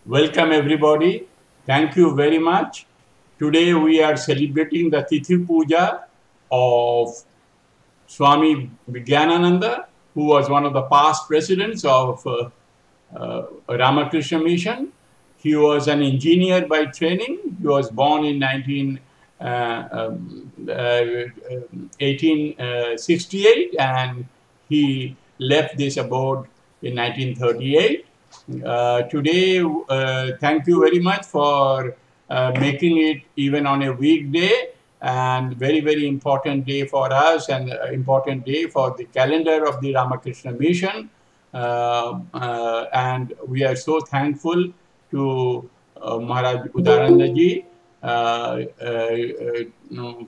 Welcome everybody. Thank you very much. Today we are celebrating the Tithi Puja of Swami Vijnananda, who was one of the past presidents of Ramakrishna Mission. He was an engineer by training. He was born in 1868 and he left this abode in 1938. Today, thank you very much for making it even on a weekday, and very, very important day for us and important day for the calendar of the Ramakrishna Mission. And we are so thankful to Maharaj Udarananda ji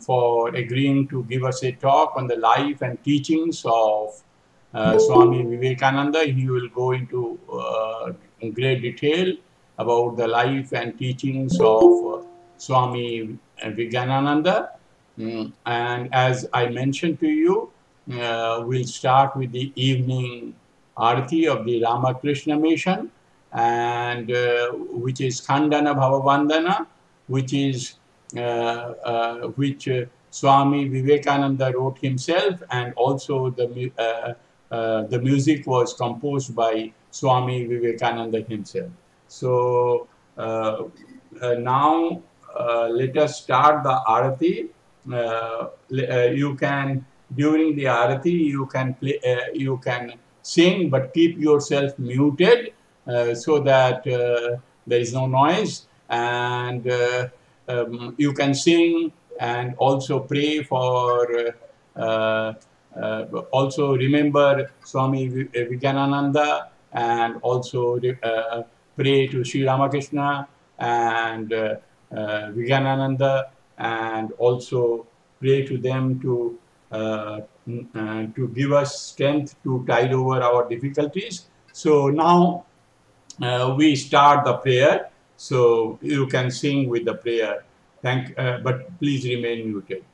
for agreeing to give us a talk on the life and teachings of Swami Vivekananda. He will go into in great detail about the life and teachings of Swami Vivekananda. And as I mentioned to you, we'll start with the evening Arati of the Ramakrishna Mission, and which is Khandana Bhavavandana, which is which Swami Vivekananda wrote himself, and also the music was composed by Swami Vivekananda himself. So now let us start the Arati. You can, during the Arati, you can play, you can sing, but keep yourself muted so that there is no noise, and you can sing and also pray for also remember Swami Vivekananda, and also pray to Sri Ramakrishna and Vivekananda, and also pray to them to give us strength to tide over our difficulties. So now we start the prayer. So you can sing with the prayer. But please remain muted.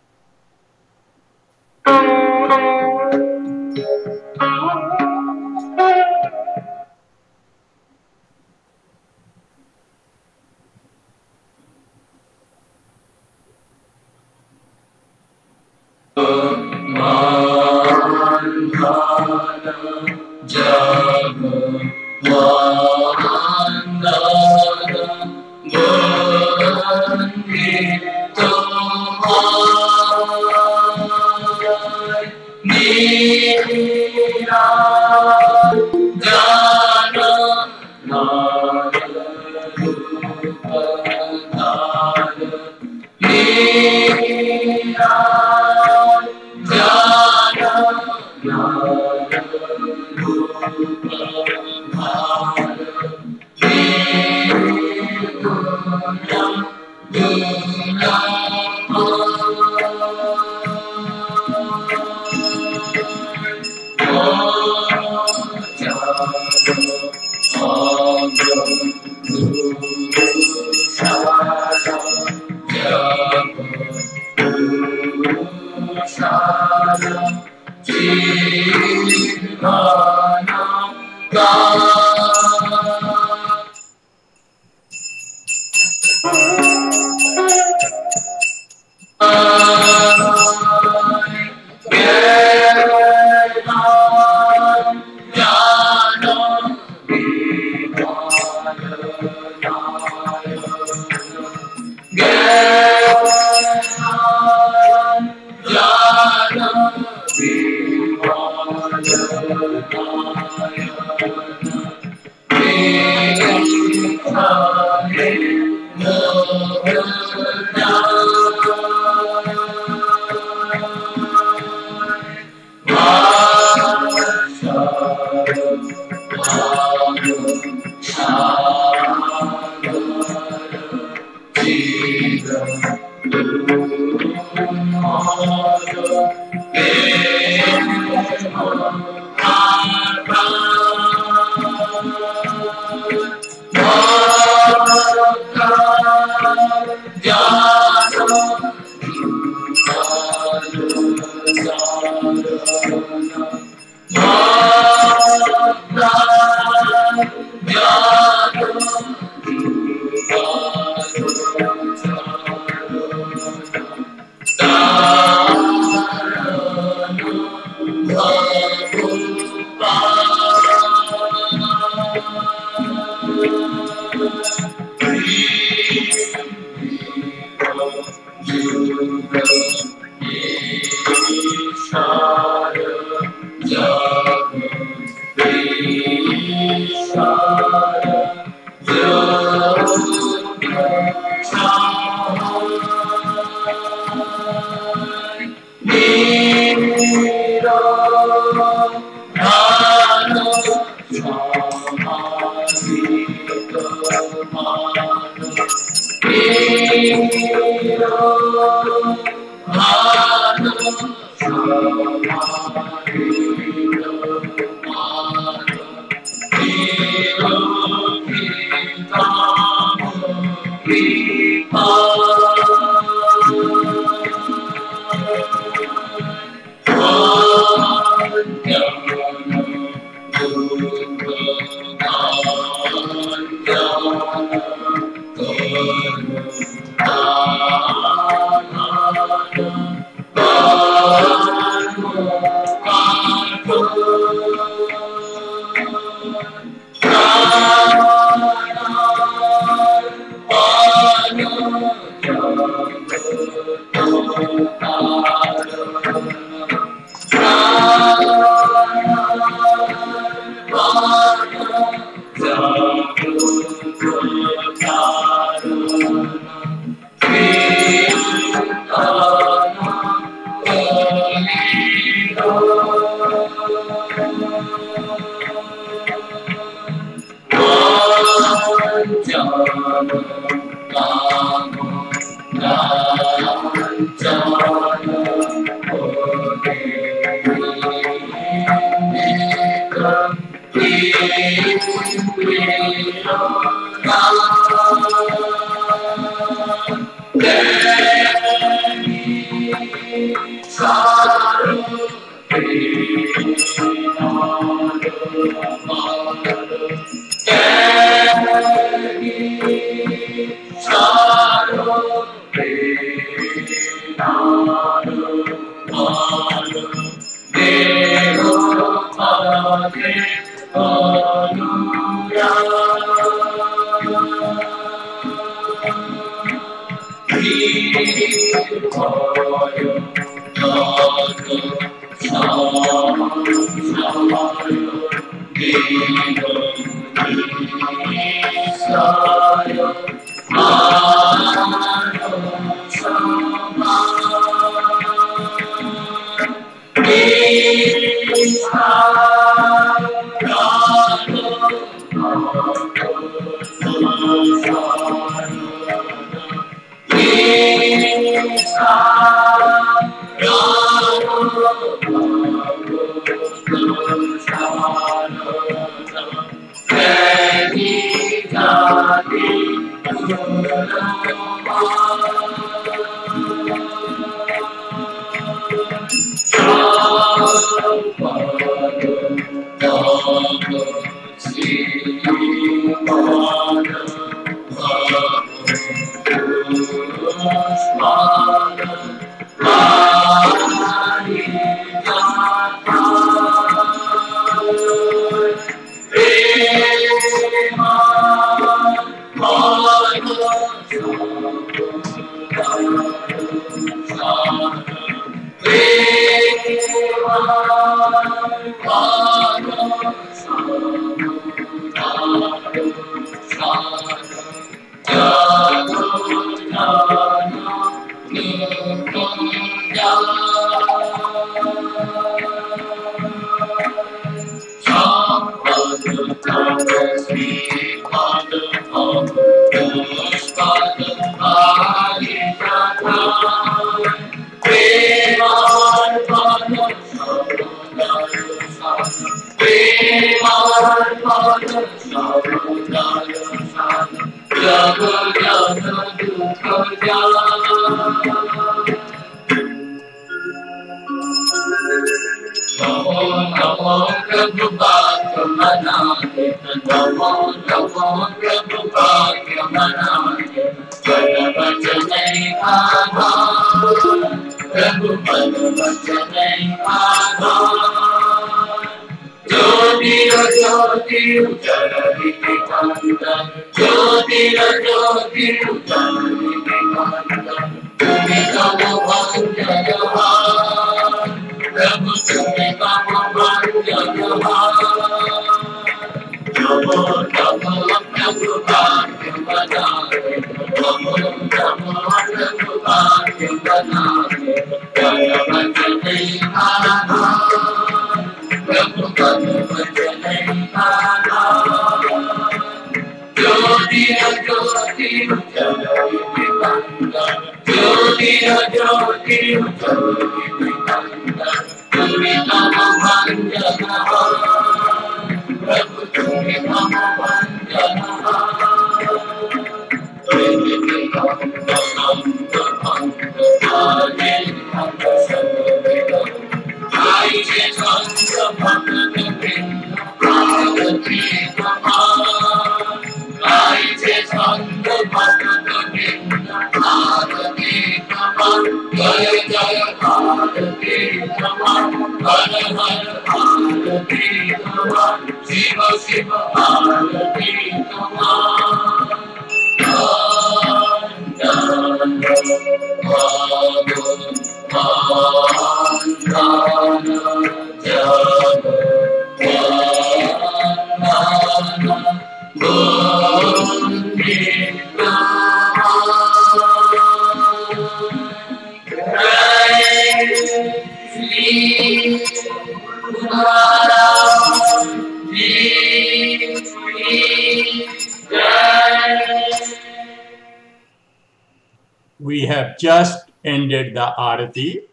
We have just ended the Arati.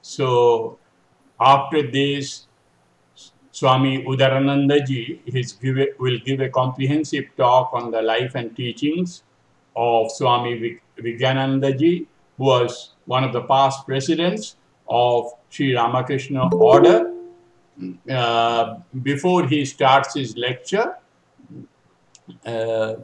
So after this, Swami Udarananda ji will give a comprehensive talk on the life and teachings of Swami Vivekananda ji, who was one of the past presidents of Sri Ramakrishna Order. Before he starts his lecture, let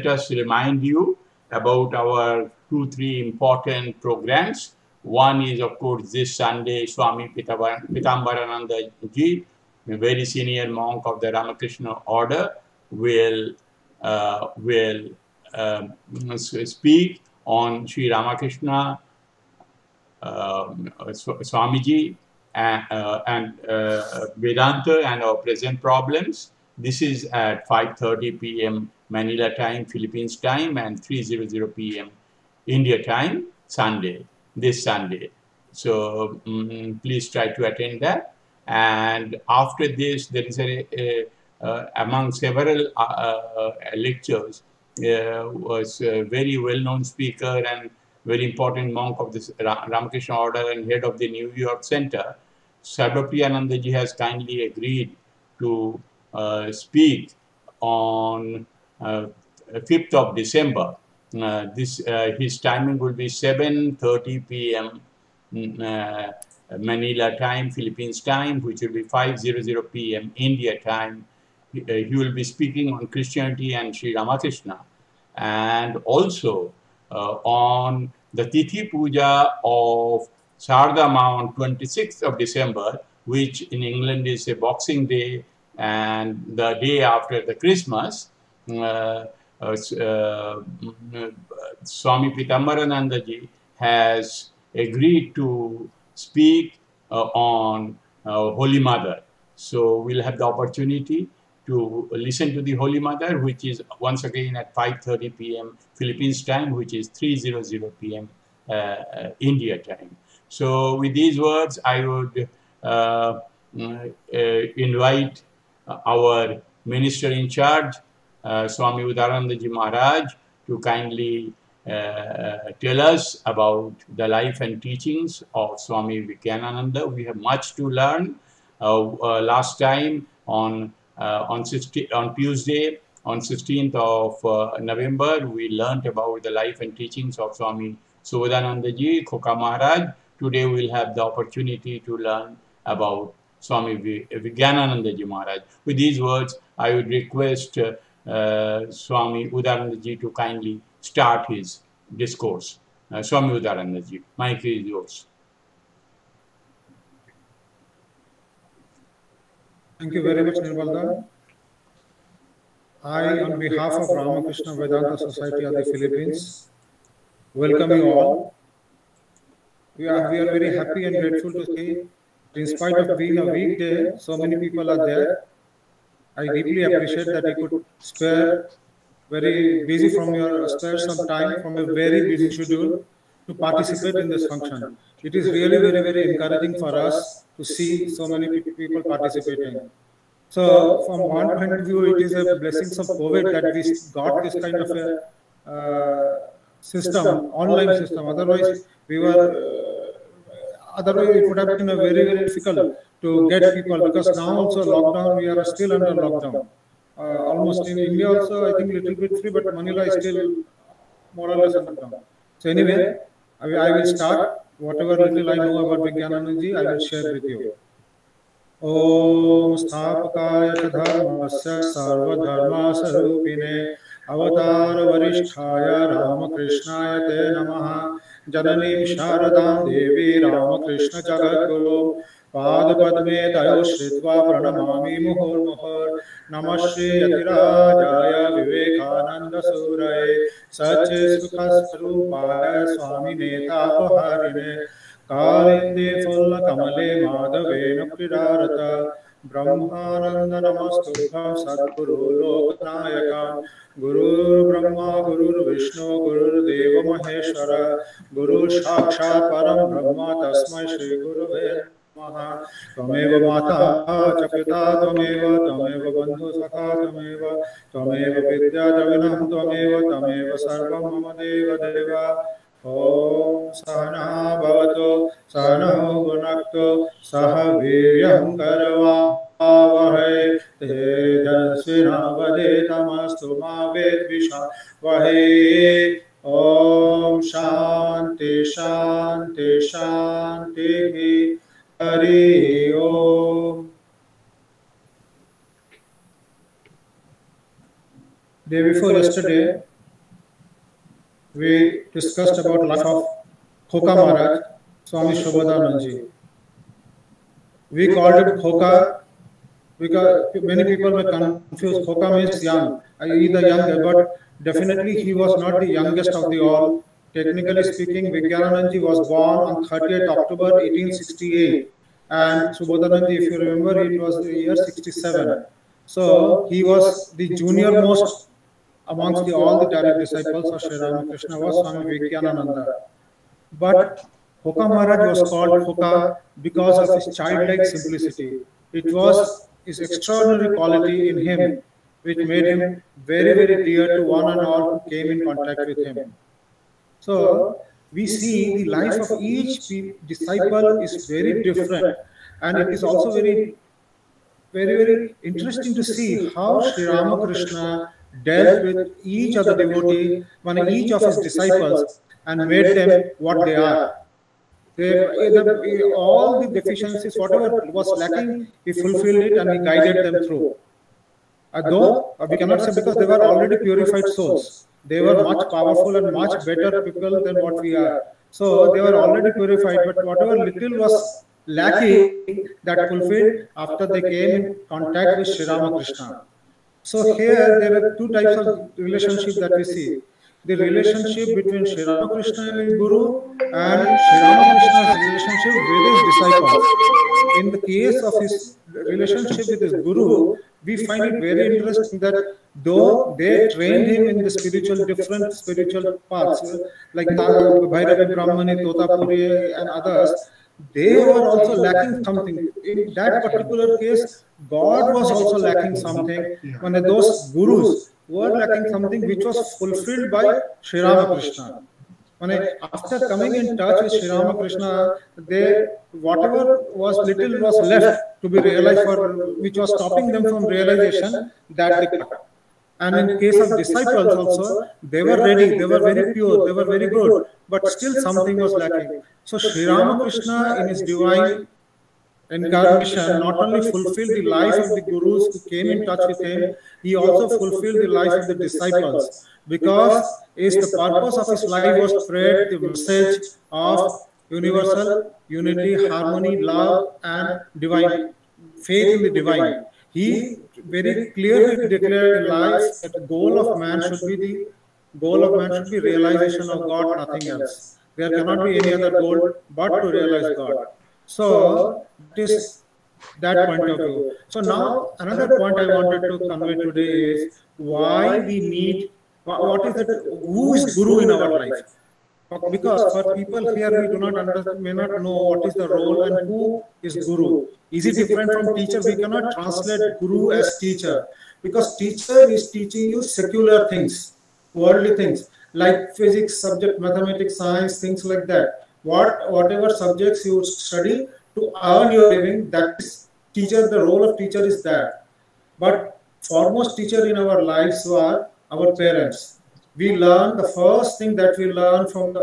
us remind you about our 2-3 important programs. One is, of course, this Sunday, Swami Pitambarananda ji, a very senior monk of the Ramakrishna Order, will speak on Sri Ramakrishna Swamiji and Vedanta and our present problems. This is at 5:30 p.m. Manila time, Philippines time, and 3:00 p.m. India time, this Sunday. So please try to attend that. And after this, there is among several lectures, was a very well-known speaker and very important monk of the Ramakrishna Order and head of the New York Center. Sarvapriyananda ji has kindly agreed to speak on 5th of December. His timing will be 7:30 p.m. Manila time, Philippines time, which will be 5:00 p.m. India time. He will be speaking on Christianity and Sri Ramakrishna, and also on the Tithi Puja of Shardama on 26th of December, which in England is a Boxing Day and the day after the Christmas. Swami Pitambarananda ji has agreed to speak on Holy Mother. So we'll have the opportunity to listen to the Holy Mother, which is once again at 5:30 p.m. Philippines time, which is 3:00 p.m. India time. So with these words, I would invite our minister in charge, Swami Udarananda ji Maharaj, to kindly tell us about the life and teachings of Swami Vivekananda. We have much to learn. Last time on Tuesday, on 16th of November, we learnt about the life and teachings of Swami Subodhananda ji, Khoka Maharaj. Today we'll have the opportunity to learn about Swami Vivekananda ji Maharaj. With these words, I would request Swami Udarananda ji to kindly start his discourse. Swami Udarananda ji, mic is yours. Thank you very much, Nirmalda. I, on behalf of Ramakrishna Vedanta Society of the Philippines, welcome you all. We are very happy and grateful to see, in spite of being a weekday, so many people are there. I deeply appreciate that you could spare some time from a very busy schedule to participate in this function. It is really very encouraging for us to see so many people participating. So from one point of view, it is a blessing of COVID that we got this kind of a system, online system. Otherwise, otherwise it would have been a very, very difficult to get people, because now also lockdown, we are still under lockdown. Almost in India also, I think little bit free, but Manila is still more or less under lockdown. So anyway, I will start. Whatever little I know about Vijnanandaji, I will share with you. Om Sthapakaya Dharmasya Sarvadharma Sarupine Avatar Varisthaya Ramakrishnaya Te Namaha Jananim Sharadam Devi Ramakrishna Jagadguru Pada Padme Tayo Shritva Pranamami Muhur Muhur Namashri Yatirajaya Vivekananda Suraye Sache Sukhasrupaya Swami Neta Paharine Kalinde Fulla Kamale Madhavena Pridarata Brahmananda Namastubham Sadguru Loknayaka Guru Brahma Guru Vishnu Guru Deva Maheshwara Guru Sakshat Param Brahma Tasmai Shri Guru Namaha Tameva Mata Chapita Tameva Bandhu Sakha Tameva Vidya Jaganam Tameva Sarvam Mama Deva Deva Om Sahana Bhavato Sahana Gunakto Saha Viryam Karavavahai Tejasvinavade Tamastu Ma Vedvisha Vahe Om Shanti Shanti Shanti Hari Om. Day before yesterday, we discussed about life of Khoka Maharaj, Swami Shobhadanandji. We called it Khoka because many people were confused. Khoka means young, either young, but definitely he was not the youngest of the all. Technically speaking, Vijnanandaji was born on 30th October 1868, and Shobhadanandji, if you remember, it was the year 67. So he was the junior most amongst all the direct disciples of Sri Ramakrishna was Swami Vijnananda. But Khoka Maharaj was called Khoka because of his childlike simplicity. It was his extraordinary quality in him which made him very, very dear to one and all who came in contact with him. So we see the life of each disciple is very different, and it is also very, very interesting to see how Sri Ramakrishna dealt with each of the devotee, each of his disciples, and made them what they are. All the deficiencies, whatever was lacking, he fulfilled it and he guided them through. Though we cannot say, because they were already purified souls. They were much powerful and much better people than what we are. So they were already purified, but whatever little was lacking, that fulfilled after they came in contact with Sri Ramakrishna. So here there are two types of relationship that we see. The relationship between Sri Ramakrishna and his Guru, and Sri Ramakrishna's relationship with his disciples. In the case of his relationship with his Guru, we find it very interesting that though they trained him in the different spiritual paths, like Bhairavi Brahmani, Totapuri and others, they were also lacking something. In that particular case, God was also lacking something. When those gurus were lacking something which was fulfilled by Sri Ramakrishna. After coming in touch with Sri Ramakrishna, whatever was little was left to be realized, which was stopping them from realization, that they got. And in case of disciples also, they were ready, they were very pure, they were very good, but still something was lacking. So Sri Ramakrishna in his divine incarnation not only fulfilled the life of the gurus who came in touch with him, he also fulfilled the life of the disciples, because the purpose of his life was to spread the message of universal unity, harmony, love and divine, faith in the divine. He very clearly declared in life that the goal of man should be realization of God, nothing else. There cannot be any other goal but to realize God. So it is that point of view. So now another point I wanted to convey today is why we need, who is Guru in our life? Because for people here, we do not understand, may not know what is the role and who is Guru. Is it different from teacher? We cannot translate Guru as teacher, because teacher is teaching you secular things, worldly things, like physics subject, mathematics, science, things like that. Whatever subjects you study to earn your living, that is teacher. The role of teacher is that. But foremost teacher in our lives are our parents. We learn, the first thing that we learn from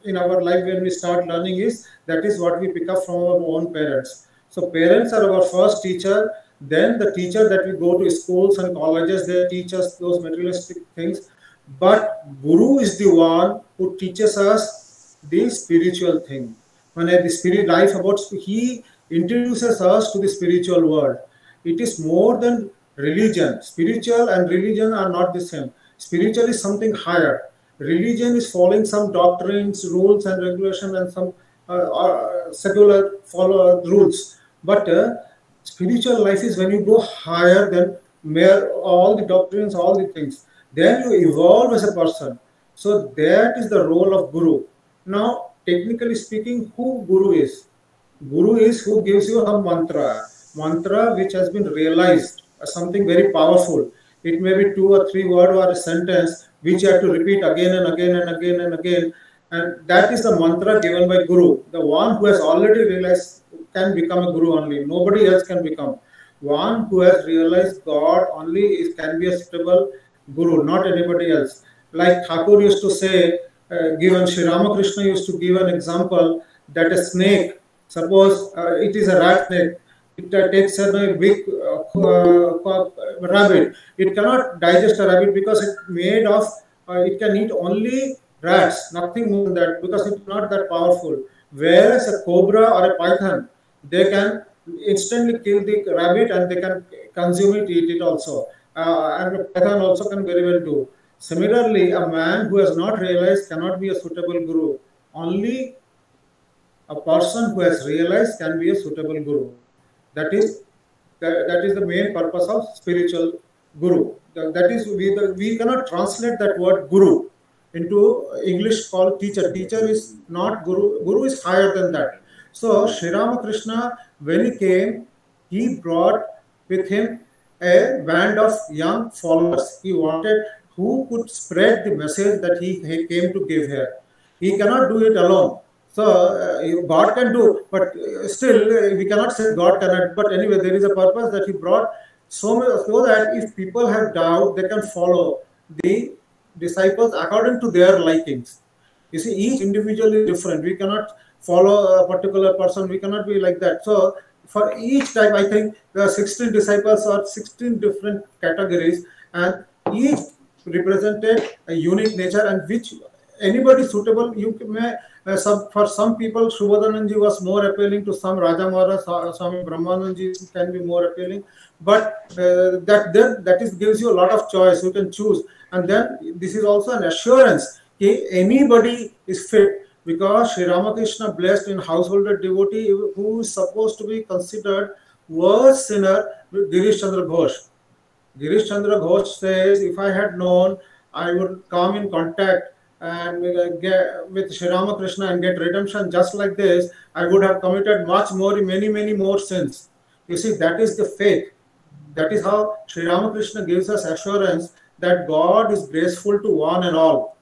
in our life when we start learning is that is what we pick up from our own parents. So parents are our first teacher. Then the teacher that we go to schools and colleges, they teach us those materialistic things. But Guru is the one who teaches us the spiritual thing. When the spirit life about, he introduces us to the spiritual world. It is more than religion. Spiritual and religion are not the same. Spiritual is something higher. Religion is following some doctrines, rules, and regulations, and some secular follow rules. But spiritual life is when you go higher than mere all the doctrines, all the things. Then you evolve as a person. So that is the role of Guru. Now, technically speaking, who Guru is? Guru is who gives you a mantra. Mantra which has been realized as something very powerful. It may be 2 or 3 words or a sentence which you have to repeat again and again and again and again. And that is the mantra given by Guru. The one who has already realized can become a Guru only. Nobody else can become. One who has realized God only can be a suitable Guru, not anybody else. Like Thakur used to say, given Sri Ramakrishna used to give an example that a snake, suppose it is a rat snake, it takes a big rabbit. It cannot digest a rabbit because it's made of, it can eat only rats, nothing more than that, because it's not that powerful. Whereas a cobra or a python, they can instantly kill the rabbit and they can consume it, eat it also. And a python also can very well do. Similarly, a man who has not realized cannot be a suitable Guru. Only a person who has realized can be a suitable Guru. That is the main purpose of spiritual Guru. That is, we cannot translate that word Guru into English called teacher. Teacher is not Guru. Guru is higher than that. So Sri Ramakrishna, when he came, he brought with him a band of young followers. He wanted who could spread the message that he came to give here. He cannot do it alone. So God can do, but still we cannot say God cannot. But anyway, there is a purpose that he brought so that if people have doubt, they can follow the disciples according to their likings. You see, each individual is different. We cannot follow a particular person. We cannot be like that. So for each type, I think there are 16 disciples or 16 different categories, and each represented a unique nature, and which anybody suitable. You may for some people, Subodhananji was more appealing to some. Raja Maharaj, Swami Brahmananji can be more appealing, but that gives you a lot of choice. You can choose, and then this is also an assurance that anybody is fit, because Sri Ramakrishna blessed in householder devotee who is supposed to be considered worst sinner, Girish Chandra Ghosh. Girish Chandra Ghosh says, if I had known, I would come in contact and with Sri Ramakrishna and get redemption just like this, I would have committed many more sins. You see, that is the faith. That is how Sri Ramakrishna gives us assurance that God is graceful to one and all.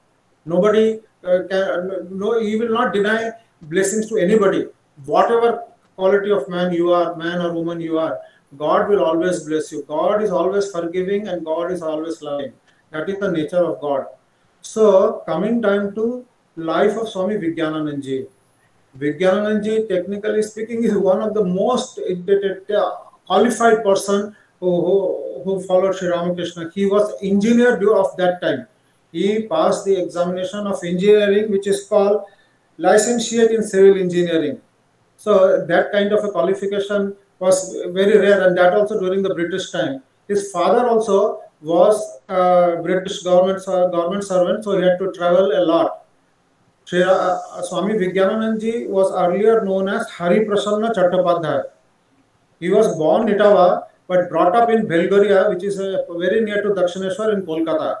Nobody he will not deny blessings to anybody. Whatever quality of man you are, man or woman you are, God will always bless you. God is always forgiving and God is always loving. That is the nature of God. So, coming down to life of Swami Vijnananandji. Vijnananandji, technically speaking, is one of the most qualified person who followed Sri Ramakrishna. He was engineer of that time. He passed the examination of engineering, which is called licentiate in civil engineering. So that kind of a qualification was very rare, and that also during the British time. His father also was a British government servant, so he had to travel a lot. Swami Vijnananandji was earlier known as Hari Prasanna Chattopadhyay. He was born in Etawah, but brought up in Belgaria, which is very near to Dakshineshwar in Kolkata.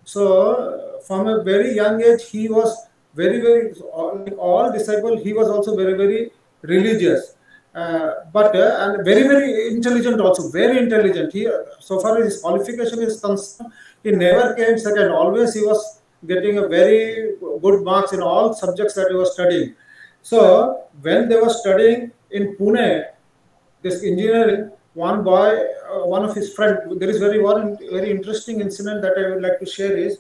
So from a very young age, he was very like all disciples. He was also very religious, but and very intelligent also. Very intelligent. He, so far as his qualification is concerned, he never came second. Always he was getting a very good marks in all subjects that he was studying. So when they were studying in Pune, this engineering, one boy, one of his friends, there is very interesting incident that I would like to share is,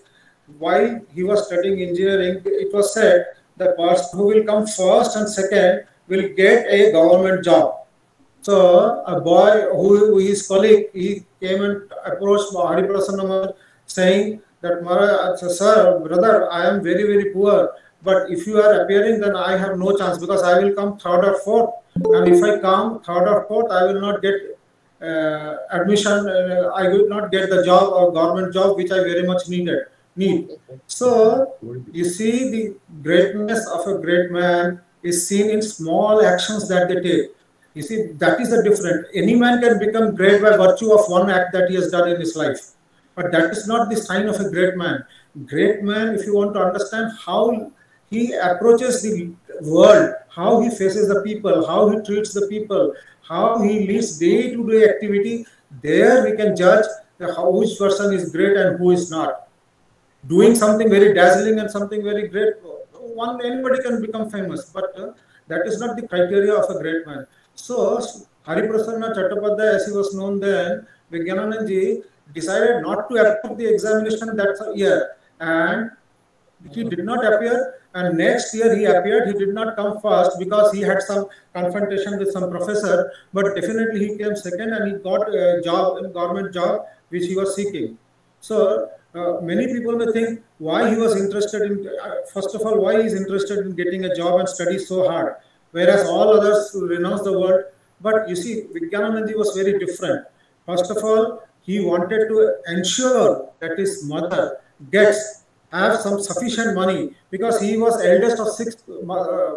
while he was studying engineering, it was said the person who will come first and second will get a government job. So a boy who his colleague, he came and approached Hari Prasanna saying that, sir, brother, I am very, very poor, but if you are appearing, then I have no chance because I will come third or fourth. And if I come third or fourth, I will not get admission, I will not get the job or government job, which I very much need. So you see, the greatness of a great man is seen in small actions that they take. You see, that is the difference. Any man can become great by virtue of one act that he has done in his life. But that is not the sign of a great man. Great man, if you want to understand how he approaches the world, how he faces the people, how he treats the people, how he leads day-to-day activity, there we can judge which person is great and who is not. Doing something very dazzling and something very great, anybody can become famous, but that is not the criteria of a great man. So Hari Prasanna Chattopadhyay, as he was known then, Vigyananand ji decided not to appear the examination that year, and he did not appear. And next year he appeared. He did not come first because he had some confrontation with some professor, but definitely he came second and he got a job, a government job, which he was seeking. So many people may think why he was interested in, first of all, why he is interested in getting a job and study so hard, whereas all others renounce the world. But you see, Vigyananand ji was very different. First of all, he wanted to ensure that his mother have some sufficient money, because he was eldest of 6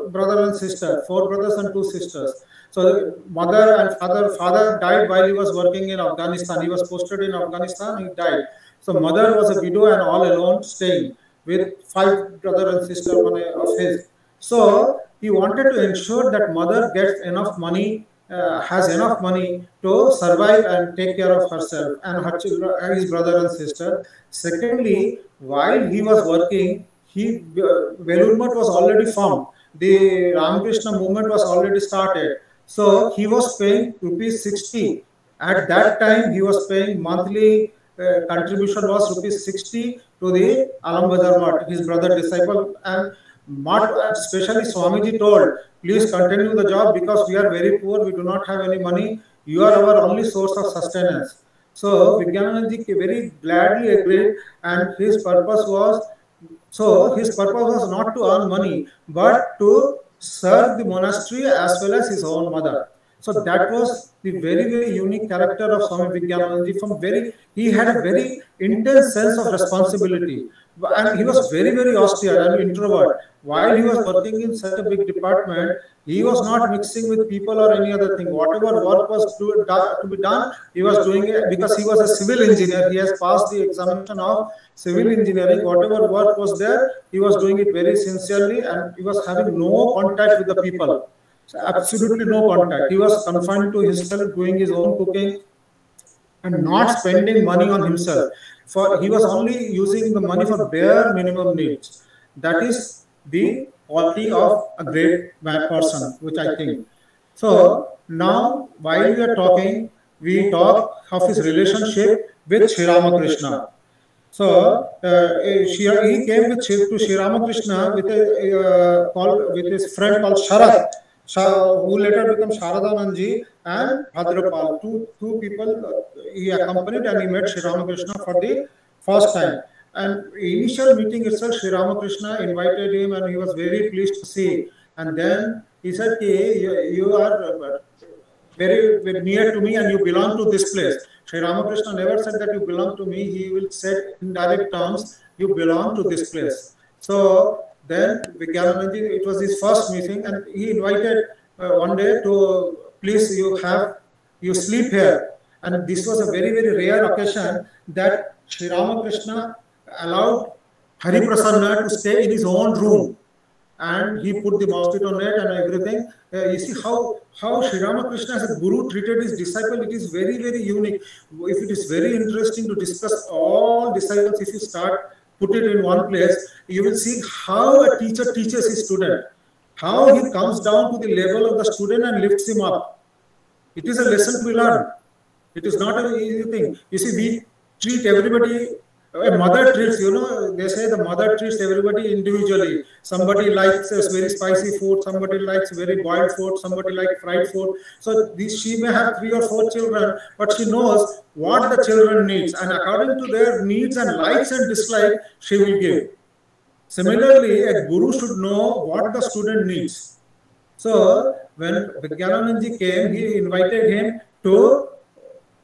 brothers and sisters, 4 brothers and 2 sisters. So mother and father died while he was working in Afghanistan. He was posted in Afghanistan, he died. So mother was a widow and all alone, staying with 5 brothers and sisters of his. So he wanted to ensure that mother gets enough money, has enough money to survive and take care of herself and her children, his brother and sister. Secondly, while he was working, Velur Math was already formed. The Ramakrishna movement was already started. So he was paying rupees 60. At that time, he was paying monthly contribution was rupees 60 to the Alam Bazar Math, his brother disciple, and Math, especially Swamiji told, please continue the job because we are very poor, we do not have any money, you are our only source of sustenance. So Vigyananand ji very gladly agreed, and his purpose was not to earn money, but to serve the monastery as well as his own mother. So that was the very, very unique character of Swami Vigyananand ji. He had a very intense sense of responsibility, and he was very, very austere and introvert. While he was working in such a big department, he was not mixing with people or any other thing. Whatever work was to be done, he was doing it because he was a civil engineer. He has passed the examination of civil engineering. Whatever work was there, he was doing it very sincerely, and he was having no contact with the people. So absolutely no contact. He was confined to himself, doing his own cooking and not spending money on himself. He was only using the money for bare minimum needs. That is the quality of a great person, which I think. So now, while we are talking, we talk of his relationship with Sri Ramakrishna. So he came to Sri Ramakrishna with his friend called Sharat, who later became Sharadanand ji, and Bhadrapal. Two people he accompanied, and he met Sri Ramakrishna for the first time. And initial meeting itself, Sri Ramakrishna invited him, and he was very pleased to see. And then he said, you are very, very near to me and you belong to this place. Sri Ramakrishna never said that you belong to me. He will say in direct terms, you belong to this place. So then Vigyananand ji, it was his first meeting, and he invited one day to, please, you sleep here. And this was a very, very rare occasion that Sri Ramakrishna allowed Hari Prasanna to stay in his own room, and he put the mosquito net and everything. You see how Sri Ramakrishna as a guru treated his disciple. It is very, very unique. If it is very interesting to discuss all disciples, if you start put it in one place, you will see how a teacher teaches his student, how he comes down to the level of the student and lifts him up. It is a lesson to be learned. It is not an easy thing. You see, we treat everybody, a mother treats, they say the mother treats everybody individually. Somebody likes very spicy food, somebody likes very boiled food, somebody likes fried food. So she may have 3 or 4 children, but she knows what the children needs. And according to their needs and likes and dislikes, she will give. Similarly, a guru should know what the student needs. So when Vigyananandji came, he invited him to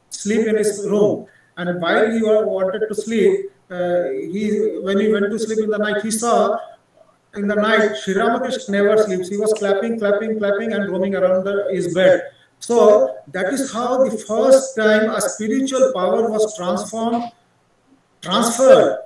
sleep in his room. And while he wanted to sleep, when he went to sleep in the night, he saw in the night, Sri Ramakrishna never sleeps. He was clapping, and roaming around his bed. So that is how the first time a spiritual power was transferred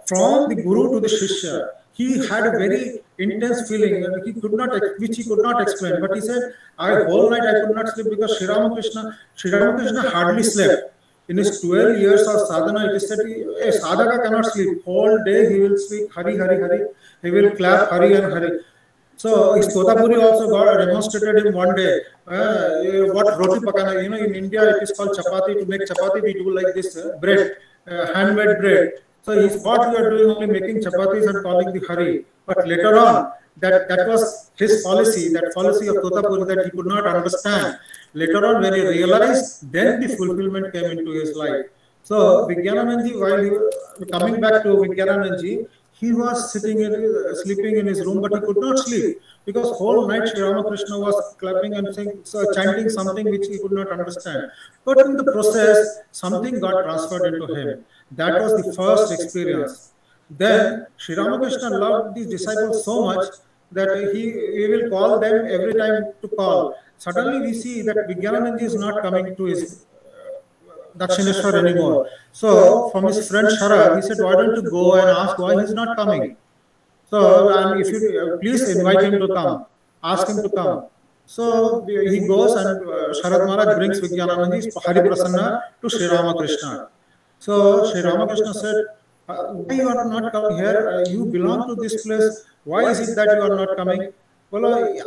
from the Guru to the Shishya. He had a very intense feeling which he could not explain. But he said, whole night I could not sleep because Sri Ramakrishna hardly slept. In his 12 years of sadhana, it is said a sadhaka cannot sleep. Whole day he will speak Hari, Hari, Hari. He will clap Hari and Hari. So his Totapuri also demonstrated him one day. What roti pakana, in India it is called chapati. To make chapati, we do like this bread, handmade bread. So he thought we are doing only making chapatis and calling the Hari. But later on, that was his policy, that policy of Totapuri that he could not understand. Later on, when he realized, then the fulfillment came into his life. So Vigyananandji, while he was coming back to Vigyananandji, he was sleeping in his room, but he could not sleep because whole night Sri Ramakrishna was clapping and chanting something which he could not understand. But in the process, something got transferred into him. That was the first experience. Then Sri Ramakrishna loved these disciples so much that he will call them every time to call. Suddenly we see that Vigyananandji is not coming to his Dakshineshwar anymore. So from his friend Sharad, he said, why don't you go and ask why he's not coming? So, and if you please invite him to come, ask him to come. So he goes and Sharad Maharaj brings Vigyananandji Hari Prasanna to Sri Ramakrishna. So Sri Ramakrishna said, why you are not coming here? You belong to this place. Why is it that you are not coming? Well,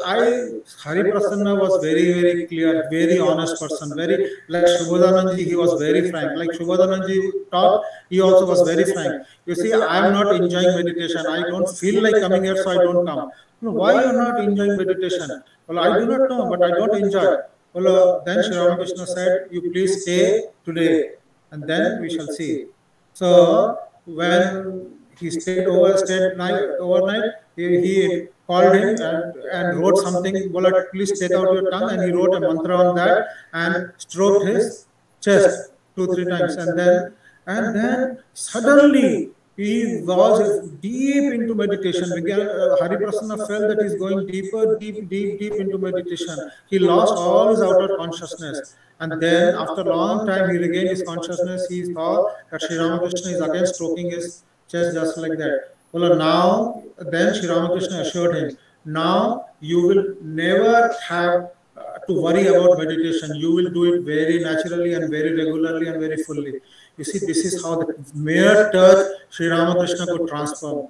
Hari Prasanna was very, very clear, very honest person, very like Shubodhananji, he was very frank. Like Shubodhananji talked, he also was very frank. You see, I am not enjoying meditation. I don't feel like coming here, so I don't come. Why you are not enjoying meditation? Well, I do not know, but I don't enjoy. Well, then Sri Ramakrishna said, you please stay today, and then we shall see. So when he stayed overnight, he called him and wrote something. Well, please take out your tongue, and he wrote a mantra on that and stroked his chest 2-3 times, and then suddenly he was deep into meditation. Hari Prasanna felt that he's going deeper, deep into meditation. He lost all his outer consciousness. And then after a long time, he regained his consciousness. He saw that Sri Ramakrishna is again stroking his chest just like that. Well, now, then Sri Ramakrishna assured him, now you will never have to worry about meditation. You will do it very naturally and very regularly and very fully. You see, this is how the mere touch Sri Ramakrishna could transform.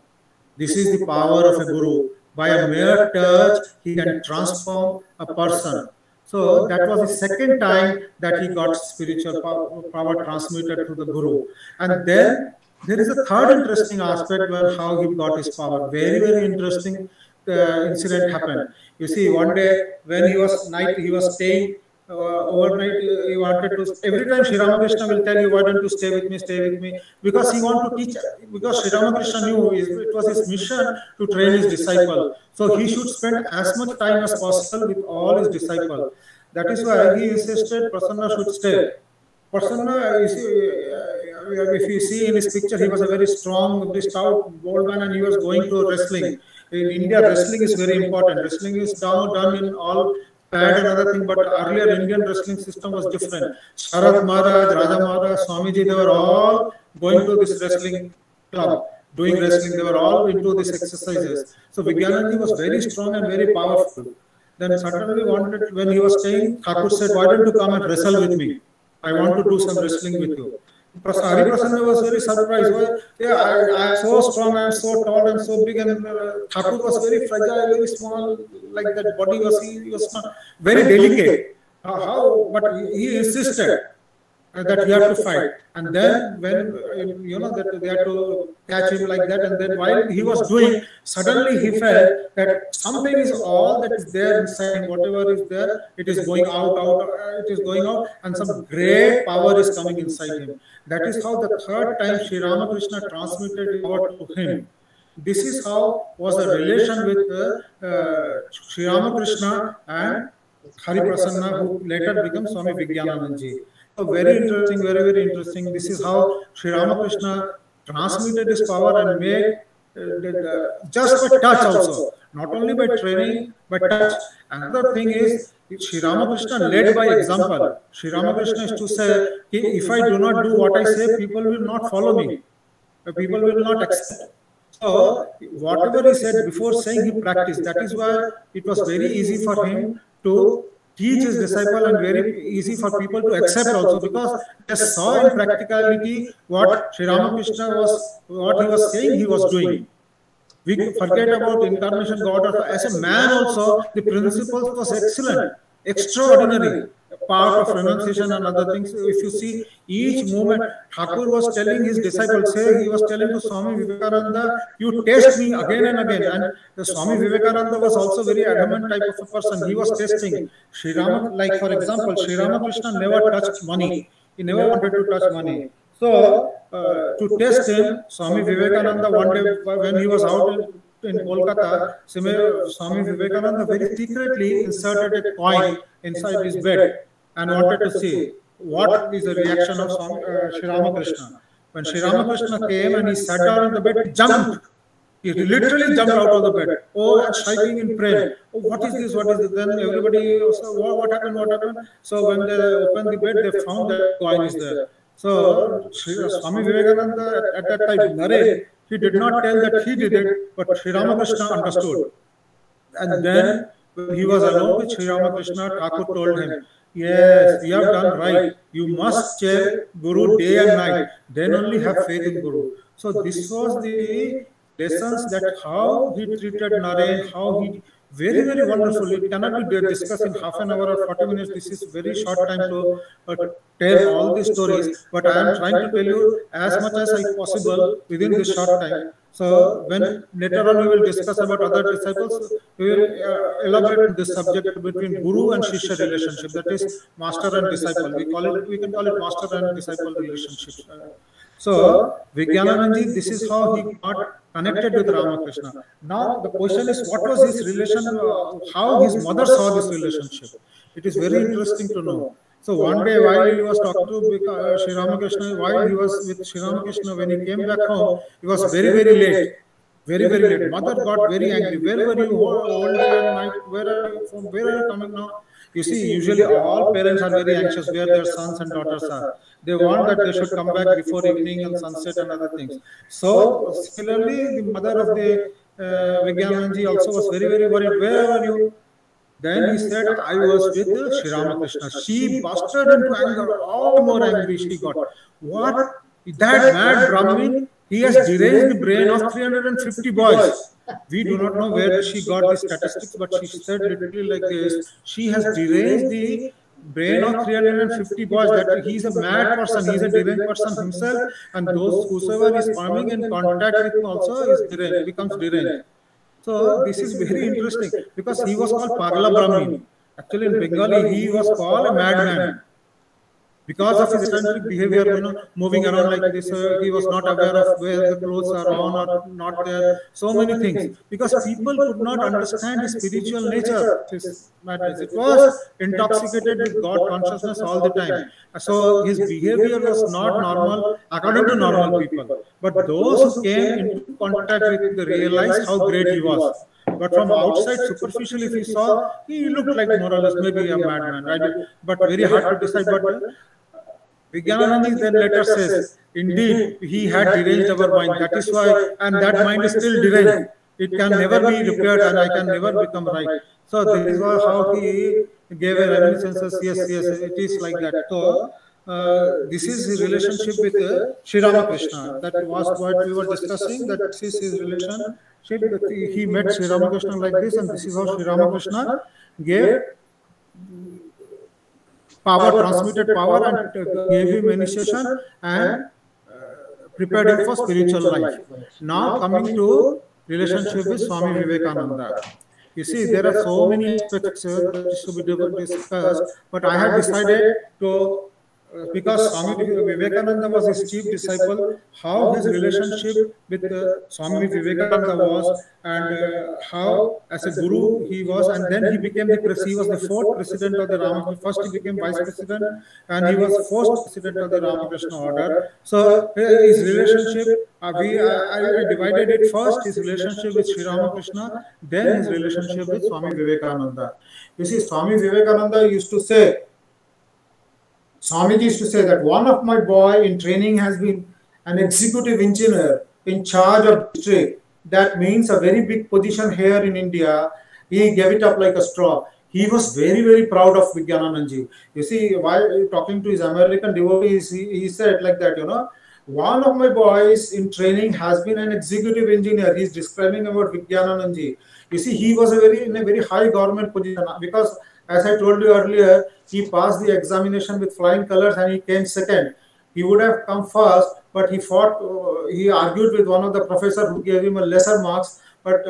This is the power of a guru. By a mere touch, he can transform a person. So that was the second time that he got spiritual power transmitted to the guru. And then there is a third interesting aspect where how he got his power. Very, very interesting incident happened. You see, one day when he was staying overnight, he wanted to, every time Sri Ramakrishna will tell you, why don't you stay with me, because he wanted to teach, because Sri Ramakrishna knew it was his mission to train his disciple. So he should spend as much time as possible with all his disciples. That is why he insisted Prasanna should stay. Prasanna, if you see in his picture, he was a very strong, stout, bold man, and he was going to wrestling. In India, wrestling is very important. Wrestling is now done in all pad and other thing, but earlier Indian wrestling system was different. Sharad Maharaj, Raja Maharaj, Swamiji, they were all going to this wrestling club, doing wrestling. They were all into these exercises. So Vigyananandji was very strong and very powerful. Then suddenly when he was staying, Thakur said, why don't you come and wrestle with me? I want to do some wrestling with you. Hari Prasanna was very surprised. Well, yeah, I am so strong, I am so tall, I am so big, and Thakur was very fragile, very small, like that body was, he was not very delicate. How? But he insisted that he had to fight. And then when, that they had to catch him like that, and then while he was doing, suddenly he felt that something is all that is there inside him, whatever is there, it is going out, it is going out, and some great power is coming inside him. That is how the third time Sri Ramakrishna transmitted power to him. This is how was the relation with Sri Ramakrishna and Hari Prasanna, who later becomes Swami Vijnananandji. So very interesting, very interesting. This is how Sri Ramakrishna transmitted his power and made just by touch also, not only by training, but touch. Another thing is, Sri Ramakrishna led by example. Sri Ramakrishna is to say, if I do not do what I say, people will not follow me. People will not accept. So, whatever he said before saying, he practiced. That is why it was very easy for him to teach his disciple and very easy for people to accept also, because they saw in practicality what Sri Ramakrishna what he was saying he was doing. We forget about incarnation God. As a man also, the principles was excellent, extraordinary. Part of renunciation and other things. If you see each moment, Thakur was telling his disciples, he was telling to Swami Vivekananda, you test me again and again. And the Swami Vivekananda was also very adamant type of a person. He was testing. Like for example, Sri Ramakrishna never touched money. He never wanted to touch money. So, to test him, Swami Vivekananda one day when he was out in Kolkata, Swami Vivekananda very secretly inserted a coin inside his bed and wanted to see what is the reaction of Sri Ramakrishna. When Sri Ramakrishna came and he sat down on the bed, he jumped. He literally jumped out of the bed. Oh, and shaking in prayer. Oh, what is this? What is this? Then everybody, what happened? What happened? So when they opened the bed, they found that coin is there. So Swami Vivekananda at that time, Nare, he did not tell that he did it, but Sri Ramakrishna understood. And then when he was alone with Sri Ramakrishna, Thakur told him, yes, you have done right. You must check Guru day and night. Then only have faith in Guru. So this was the lessons that how he treated Naren, how he very wonderful. It cannot be discussed in half an hour or 40 minutes. This is very short time to tell all these stories. But I am trying to tell you as much as possible within this short time. So when later on we will discuss about other disciples, we will elaborate this subject between Guru and Shishya relationship. That is master and disciple. We can call it master and disciple relationship. So Vijnananandji, this is how he got connected with Ramakrishna. Now the question is, what was his relation? How his mother saw this relationship? It is very interesting to know. So one day while he was talking to Sri Ramakrishna, while he was with Sri Ramakrishna, when he came back home, it was very late. Very late. Mother got very angry. Where were you all day and night? Where are you coming now? You see, usually all parents are very anxious where their sons and daughters are. They want that they should come back before evening and sunset and other things. So, similarly, the mother of the Vijnananandji also was very worried. Where are you? Then he said, I was with Sri Ramakrishna. She busted into anger. All more angry she got. What? That mad Brahmin, he has deranged the brain of 350 boys. We do not know where she got the statistics, but she said literally like this. She has deranged the brain of 350 boys, that he is a mad person, he is a deranged person himself, and those whosoever is coming in contact with him also is deranged, becomes deranged. So this is very interesting, because he was called Pagla Brahmin. Actually in Bengali he was called a madman. Because of his eccentric behavior, moving around like this, he was not aware of where the clothes are on or not there. So many things. Because people could not understand his spiritual nature, his madness. It was intoxicated with God consciousness all the time. So his behavior was not normal according to normal people. But those who came into contact with him, they realized how great he was. But from outside, superficially, if you saw, he looked like more or less maybe a madman, right? But very hard to decide. But Vijnananandji then later says, indeed, he had deranged our mind. That is why, and that mind is still deranged. It can never be repaired, and I can never become right. So this is how he gave a reminiscences. Yes, it is like that. So this is his relationship with Sri Ramakrishna. That was what we were discussing. That this is his relationship. He met Sri Ramakrishna like this, and this is how Sri Ramakrishna gave power, transmitted power, and gave him initiation and prepared him for spiritual life. Now coming to relationship with Swami Vivekananda. You see, there are so many aspects that should be discussed, but I have decided to, because Swami Vivekananda was his chief disciple, how his relationship with Swami Vivekananda was, and how as a guru he was, and then he became he was the fourth president of the Ramakrishna. First he became vice president, and he was first president of the Ramakrishna order. So his relationship, I divided it first, his relationship with Sri Ramakrishna, then his relationship with Swami Vivekananda. You see, Swami Vivekananda used to say, Swamiji used to say that one of my boy in training has been an executive engineer in charge of district. That means a very big position here in India. He gave it up like a straw. He was very, very proud of Vijnananandji. You see, while talking to his American devotees, he said like that, you know, one of my boys in training has been an executive engineer. He's describing about Vijnananandji. You see, he was in a very high government position, because as I told you earlier, he passed the examination with flying colors and he came second. He would have come first, but he argued with one of the professors who gave him a lesser marks. But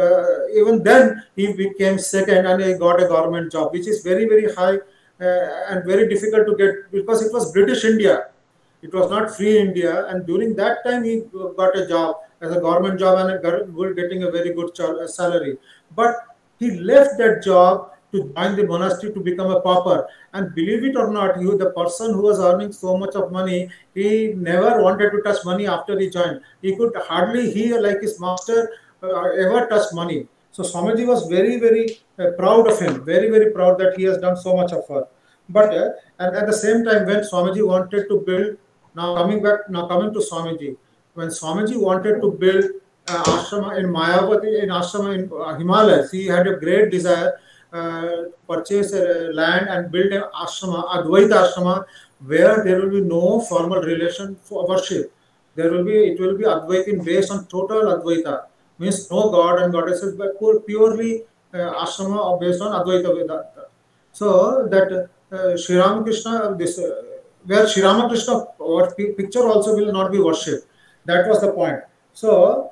even then, he became second and he got a government job, which is very, very high and very difficult to get, because it was British India. It was not free India. And during that time, he got a job as a government job and getting a very good salary. But he left that job to join the monastery to become a pauper. And believe it or not, the person who was earning so much of money, he never wanted to touch money after he joined. He could hardly, like his master, ever touch money. So Swamiji was very, very proud of him, very, very proud that he has done so much of work. But and at the same time, when Swamiji wanted to build, coming to Swamiji, when Swamiji wanted to build ashrama in Mayavati, in ashrama in Himalayas, he had a great desire purchase land and build an ashrama, Advaita ashrama, where there will be no formal relation for worship. It will be Advaita based on total Advaita, means no god and goddesses, but purely ashrama based on Advaita Vedanta. So that Sri Ramakrishna, where Sri Ramakrishna picture also will not be worshipped. That was the point. So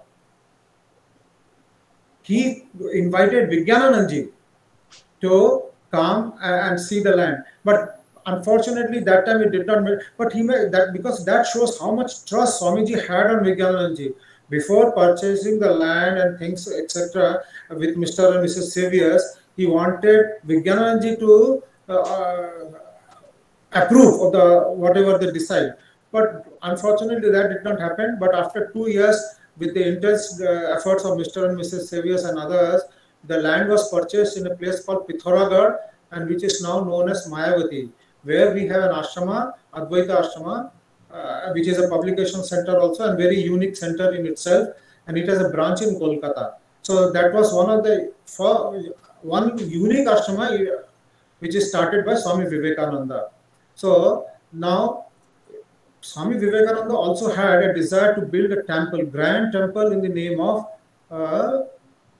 he invited Vijnananandji to come and see the land, but unfortunately that time it did not make. But he made that, because that shows how much trust Swamiji had on Vijnananandji. Before purchasing the land and things, etc., with Mr. and Mrs. Saviors, he wanted Vijnananandji to approve of the whatever they decide. But unfortunately that did not happen. But after 2 years, with the intense efforts of Mr. and Mrs. Saviors and others, the land was purchased in a place called Pithoragarh, and which is now known as Mayavati, where we have an ashrama, Advaita ashrama, which is a publication center also, and very unique center in itself, and it has a branch in Kolkata. So that was one unique ashrama which is started by Swami Vivekananda. So now Swami Vivekananda also had a desire to build a temple, grand temple in the name of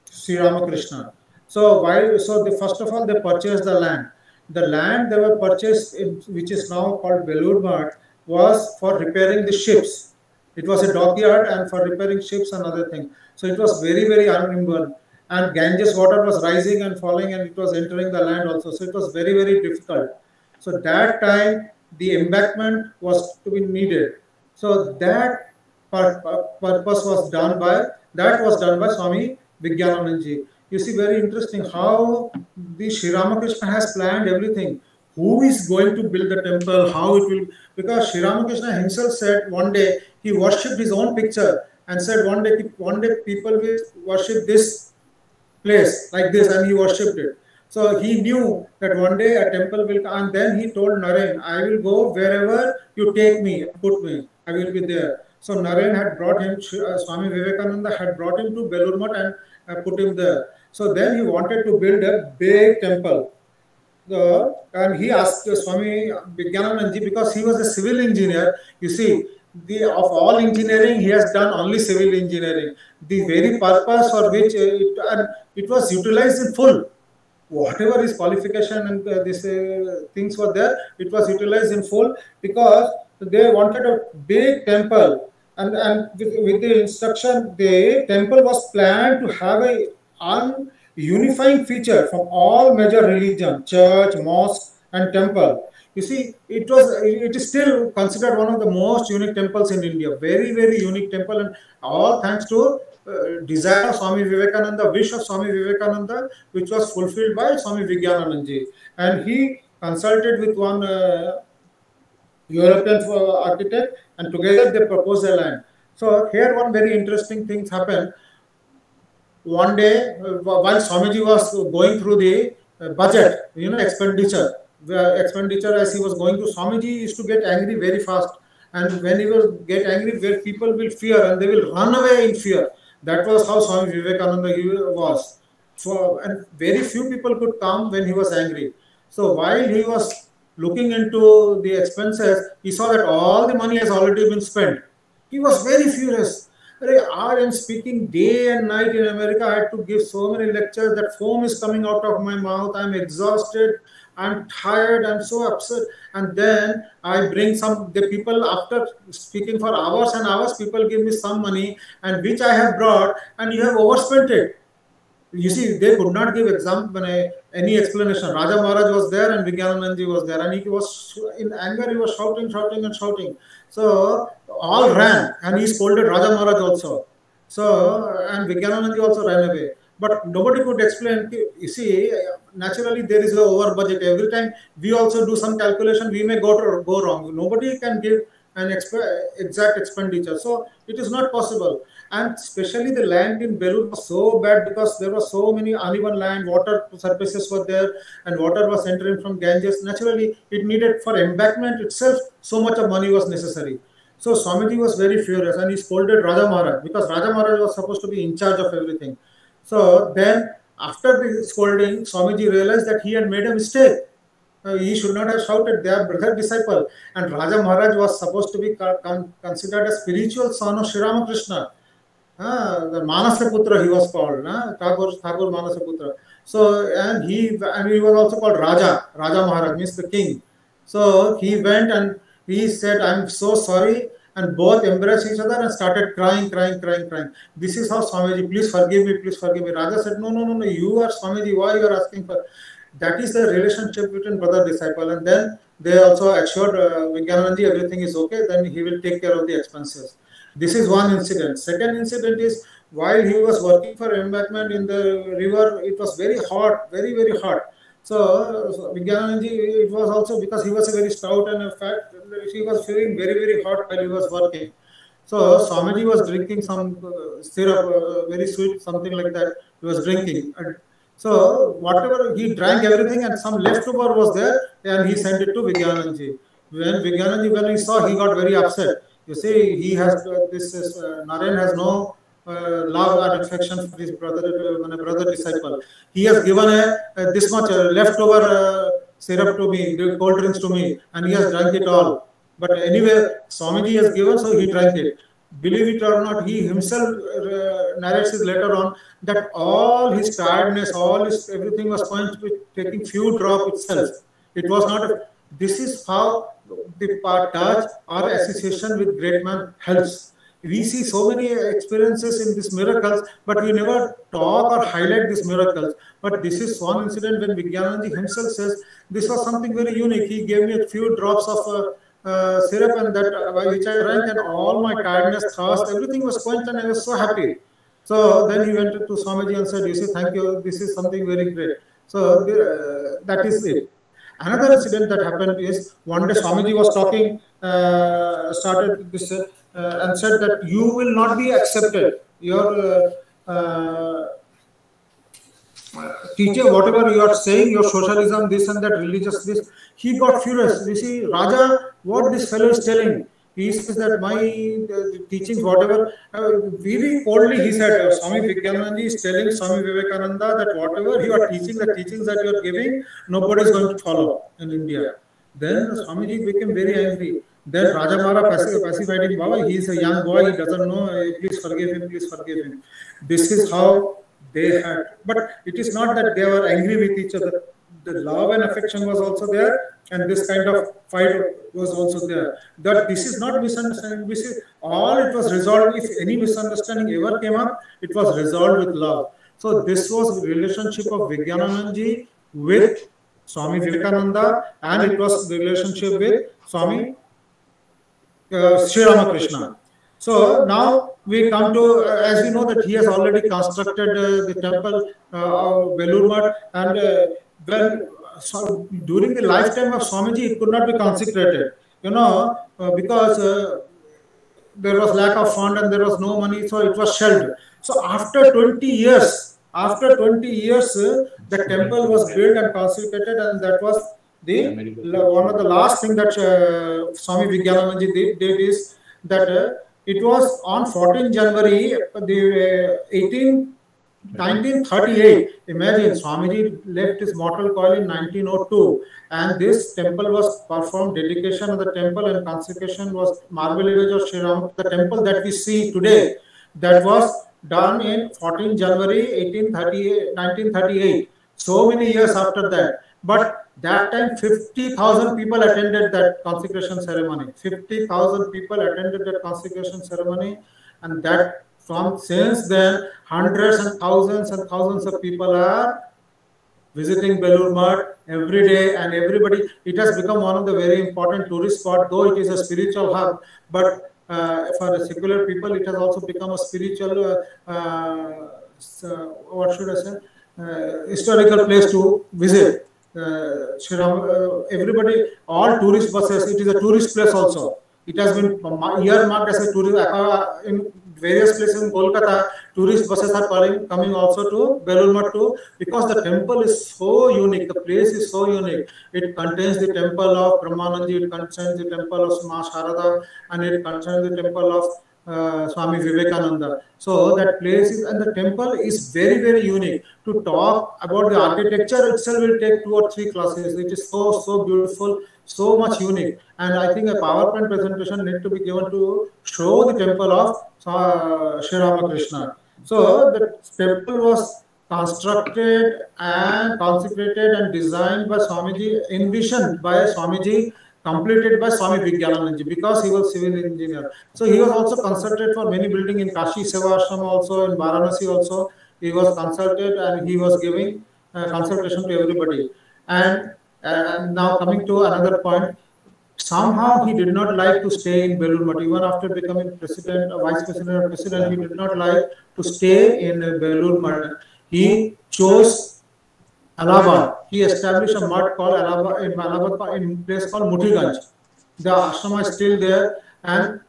Sri Ramakrishna. So first of all they purchased the land. The land they were purchased, which is now called Belur Math, was for repairing the ships. It was a dockyard and for repairing ships and other things. So it was very, very uneven. And Ganges water was rising and falling, and it was entering the land also. So it was very, very difficult. So that time the embankment was to be needed. So that purpose was done by Swami Vijnananandji. You see, very interesting how the Sri Ramakrishna has planned everything. Who is going to build the temple, how it will, because Sri Ramakrishna himself said one day he worshipped his own picture and said one day people will worship this place like this, and he worshipped it. So he knew that one day a temple will come, and then he told Naren, I will go wherever you take me, put me, I will be there. So Naren had brought him, Swami Vivekananda had brought him to Belur Math and put him there. So then he wanted to build a big temple. And he asked Swami Vijnananandji, because he was a civil engineer. You see, of all engineering, he has done only civil engineering. The very purpose for which it was utilized in full. Whatever his qualification and these things were there, it was utilized in full, because they wanted a big temple, and with the instruction, the temple was planned to have a unifying feature from all major religion, church, mosque, and temple. You see, it is still considered one of the most unique temples in India. Very, very unique temple, and all thanks to desire of Swami Vivekananda, wish of Swami Vivekananda, which was fulfilled by Swami Vijnananandji. And he consulted with one European architect, and together they proposed a land. So here one very interesting thing happened. One day, while Swamiji was going through the budget, expenditure as he was going through, Swamiji used to get angry very fast. And when he will get angry, where people will fear and they will run away in fear. That was how Swami Vivekananda was. And very few people could come when he was angry. So while he was looking into the expenses, he saw that all the money has already been spent. He was very furious. I am speaking day and night in America. I had to give so many lectures that foam is coming out of my mouth. I'm exhausted. I'm tired. I'm so upset. And then I bring the people, after speaking for hours and hours, people give me some money, and which I have brought, and you have overspent it. You see, they could not give any explanation. Raja Maharaj was there and Vijnananandji was there, and he was in anger. He was shouting. So all ran, and he scolded Raja Maharaj also. So, and Vijnananandji also ran away. But nobody could explain. You see, naturally there is an over budget. Every time we also do some calculation, we may go wrong. Nobody can give an exact expenditure. So it is not possible. And especially the land in Belur was so bad, because there were so many uneven land, water surfaces were there, and water was entering from Ganges. Naturally, it needed, for embankment itself, so much of money was necessary. So Swamiji was very furious, and he scolded Raja Maharaj, because Raja Maharaj was supposed to be in charge of everything. So then, after the scolding, Swamiji realized that he had made a mistake. He should not have shouted. They are brother disciple, and Raja Maharaj was supposed to be considered a spiritual son of Sri Ramakrishna. The Manasaputra he was called, Thakur Manasaputra. So and he was also called Raja Maharaj, means the king. So he went and he said, "I'm so sorry," and both embraced each other and started crying. This is how Swamiji, please forgive me. Raja said, no, you are Swamiji, why you are asking for? That is the relationship between brother disciple. And then they also assured Vijnananandji everything is okay, then he will take care of the expenses. This is one incident. Second incident is, while he was working for embankment in the river, it was very hot, very, very hot. So Vijnananandji, it was also because he was a very stout and fat, he was feeling very, very hot while he was working. So Swamiji was drinking some syrup, very sweet, something like that. He was drinking. So whatever, he drank everything, and some leftover was there, and he sent it to Vijnananandji. When he saw, he got very upset. You see, he has Naren has no love and affection for his brother disciple. He has given this much leftover syrup to me, cold drinks to me, and he has drank it all. But anyway, Swamiji has given, so he drank it. Believe it or not, he himself narrates it later on that all his tiredness, everything was going to be taking few drops itself. It was not. This is how the touch or association with great man helps. We see so many experiences in these miracles, but we never talk or highlight these miracles. But this is one incident when Vijnananandji himself says, this was something very unique. He gave me a few drops of syrup, and that which I drank, and all my tiredness, thirst, everything was quenched, and I was so happy. So then he went to Swamiji and said, you see, thank you, this is something very great. So that is it. Another incident that happened is, one day Swamiji was talking, started this and said that you will not be accepted. Your teacher, whatever you are saying, your socialism, this and that, religious this. He got furious. You see, Raja, what this fellow is telling? he says that my teachings, whatever, very coldly he said, Swami Vigyanananda is telling Swami Vivekananda that whatever you are teaching, the teachings that you are giving, nobody is going to follow in India. Then Swamiji became very angry. Then Raja Mara pacified him. Baba, he is a young boy, he doesn't know, please forgive him, please forgive him. This is how they had. But it is not that they were angry with each other. The love and affection was also there, and this kind of fight was also there. That this is not misunderstanding. This is all it was resolved. If any misunderstanding ever came up, it was resolved with love. So this was the relationship of Vigyananandji with Swami Vivekananda, and it was the relationship with Swami Sri Ramakrishna. So now we come to, as we know that he has already constructed the temple of Belur Math, and during the lifetime of Swamiji, it could not be consecrated, because there was lack of fund and there was no money, so it was shelved. So after 20 years, the temple was built and consecrated, and that was one of the last thing that Swami Vigyananandji did is that it was on 14 January 1938. Imagine, Swamiji left his mortal coil in 1902, and this temple was performed, dedication of the temple and consecration was marble image of Sri Ram. The temple that we see today, that was done in 14 January 1938. So many years after that. But that time 50,000 people attended that consecration ceremony. 50,000 people attended that consecration ceremony, and that from since then hundreds and thousands of people are visiting Belur Math every day, and everybody, it has become one of the very important tourist spot, though it is a spiritual hub, but for the secular people it has also become a spiritual what should I say, historical place to visit. Everybody, all tourist buses, it is a tourist place also. It has been earmarked as a tourist. In various places in Kolkata, tourist buses are coming also to Belur Math too, because the temple is so unique. The place is so unique. It contains the temple of Brahmanandji, it contains the temple of Ma Sharada, and it contains the temple of Swami Vivekananda. So that place is, and the temple is very, very unique. To talk about the architecture itself will take 2 or 3 classes. It is so beautiful, so much unique. And I think a PowerPoint presentation needs to be given to show the temple of Sri Ramakrishna. So the temple was constructed and consecrated and designed by Swamiji, envisioned by Swamiji, completed by Swami Vigyananandji, because he was civil engineer. So he was also consulted for many buildings in Kashi Seva Ashram also, in Varanasi also. He was consulted and he was giving consultation to everybody. And now coming to another point, somehow he did not like to stay in Belur Math. Even after becoming president, vice president, or president, he did not like to stay in Belur Math. He chose Allahabad. He established a math called Allahabad in a place called Mutiganj. The ashrama is still there, and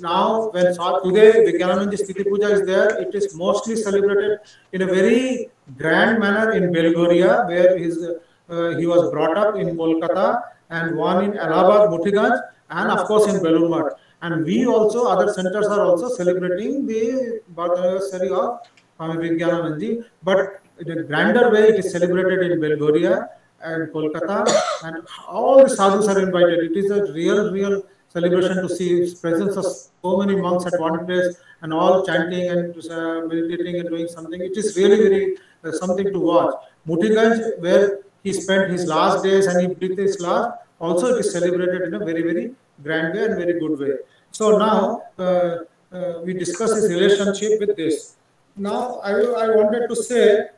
now when today Vigyananandji Sthiti Puja is there, it is mostly celebrated in a very grand manner in Belgoria, where he was brought up in Kolkata, and one in Allahabad, Mutiganj, and of course in Belur Math. And we also, other centers are also celebrating the birth anniversary of Swami Vigyananandji, but in a grander way it is celebrated in Belgoria and Kolkata, and all the sadhus are invited. It is a real celebration to see presence of so many monks at one place and all chanting and meditating and doing something. It is really very something to watch. Mutiganj, where he spent his last days and he did his last, also it is celebrated in a very grand way and very good way. So now we discuss his relationship with this. Now I wanted to say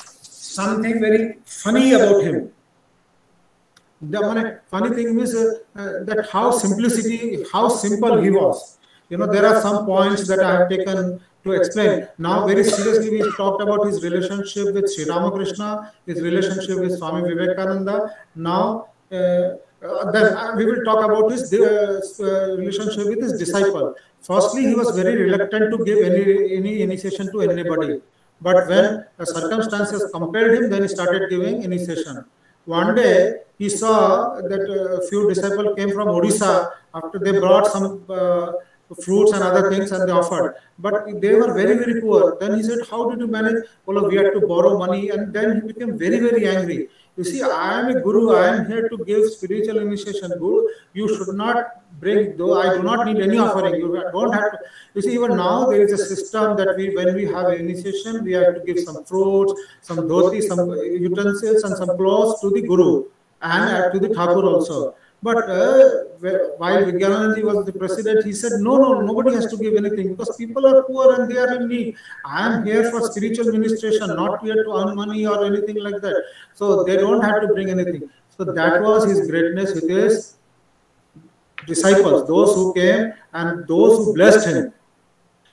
something very funny about him. The funny thing is that how simple he was. There are some points that I have taken to explain. Now, very seriously, we talked about his relationship with Sri Ramakrishna, his relationship with Swami Vivekananda. Now, then we will talk about his relationship with his disciple. Firstly, he was very reluctant to give any initiation to anybody. But when circumstances compelled him, then he started giving initiation. one day he saw that a few disciples came from Odisha after they brought some fruits and other things and they offered. But they were very, very poor. Then he said, how did you manage? Well, we had to borrow money. And then he became very, very angry. You see, I am a guru. I am here to give spiritual initiation. Guru, you should not bring, though I do not need any offering. You don't have to. You see, even now there is a system that when we have initiation, we have to give some fruits, some dhoti, some utensils and some clothes to the guru and to the Thakur also. But while Vigyananand was the president, he said, no, nobody has to give anything because people are poor and they are in need. I am here for spiritual ministration, not here to earn money or anything like that. So they don't have to bring anything. So that was his greatness with his disciples, those who came and those who blessed him.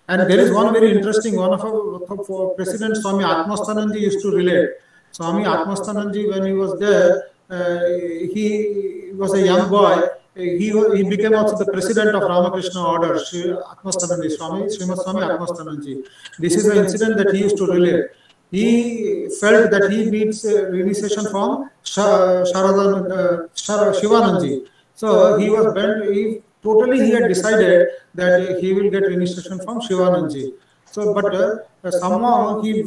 And there is one very interesting one of our President Swami Atmasthananji used to relate. Swami Atmasthananji, when he was there, he was a young boy. He became also the president of Ramakrishna Order, Atmasthananji, Srimad Swami Atmasthananji. This is the incident that he used to relate. He felt that he needs initiation from Shivananji. So he was bent. He had decided that he will get initiation from Shivananji. So, but somehow when he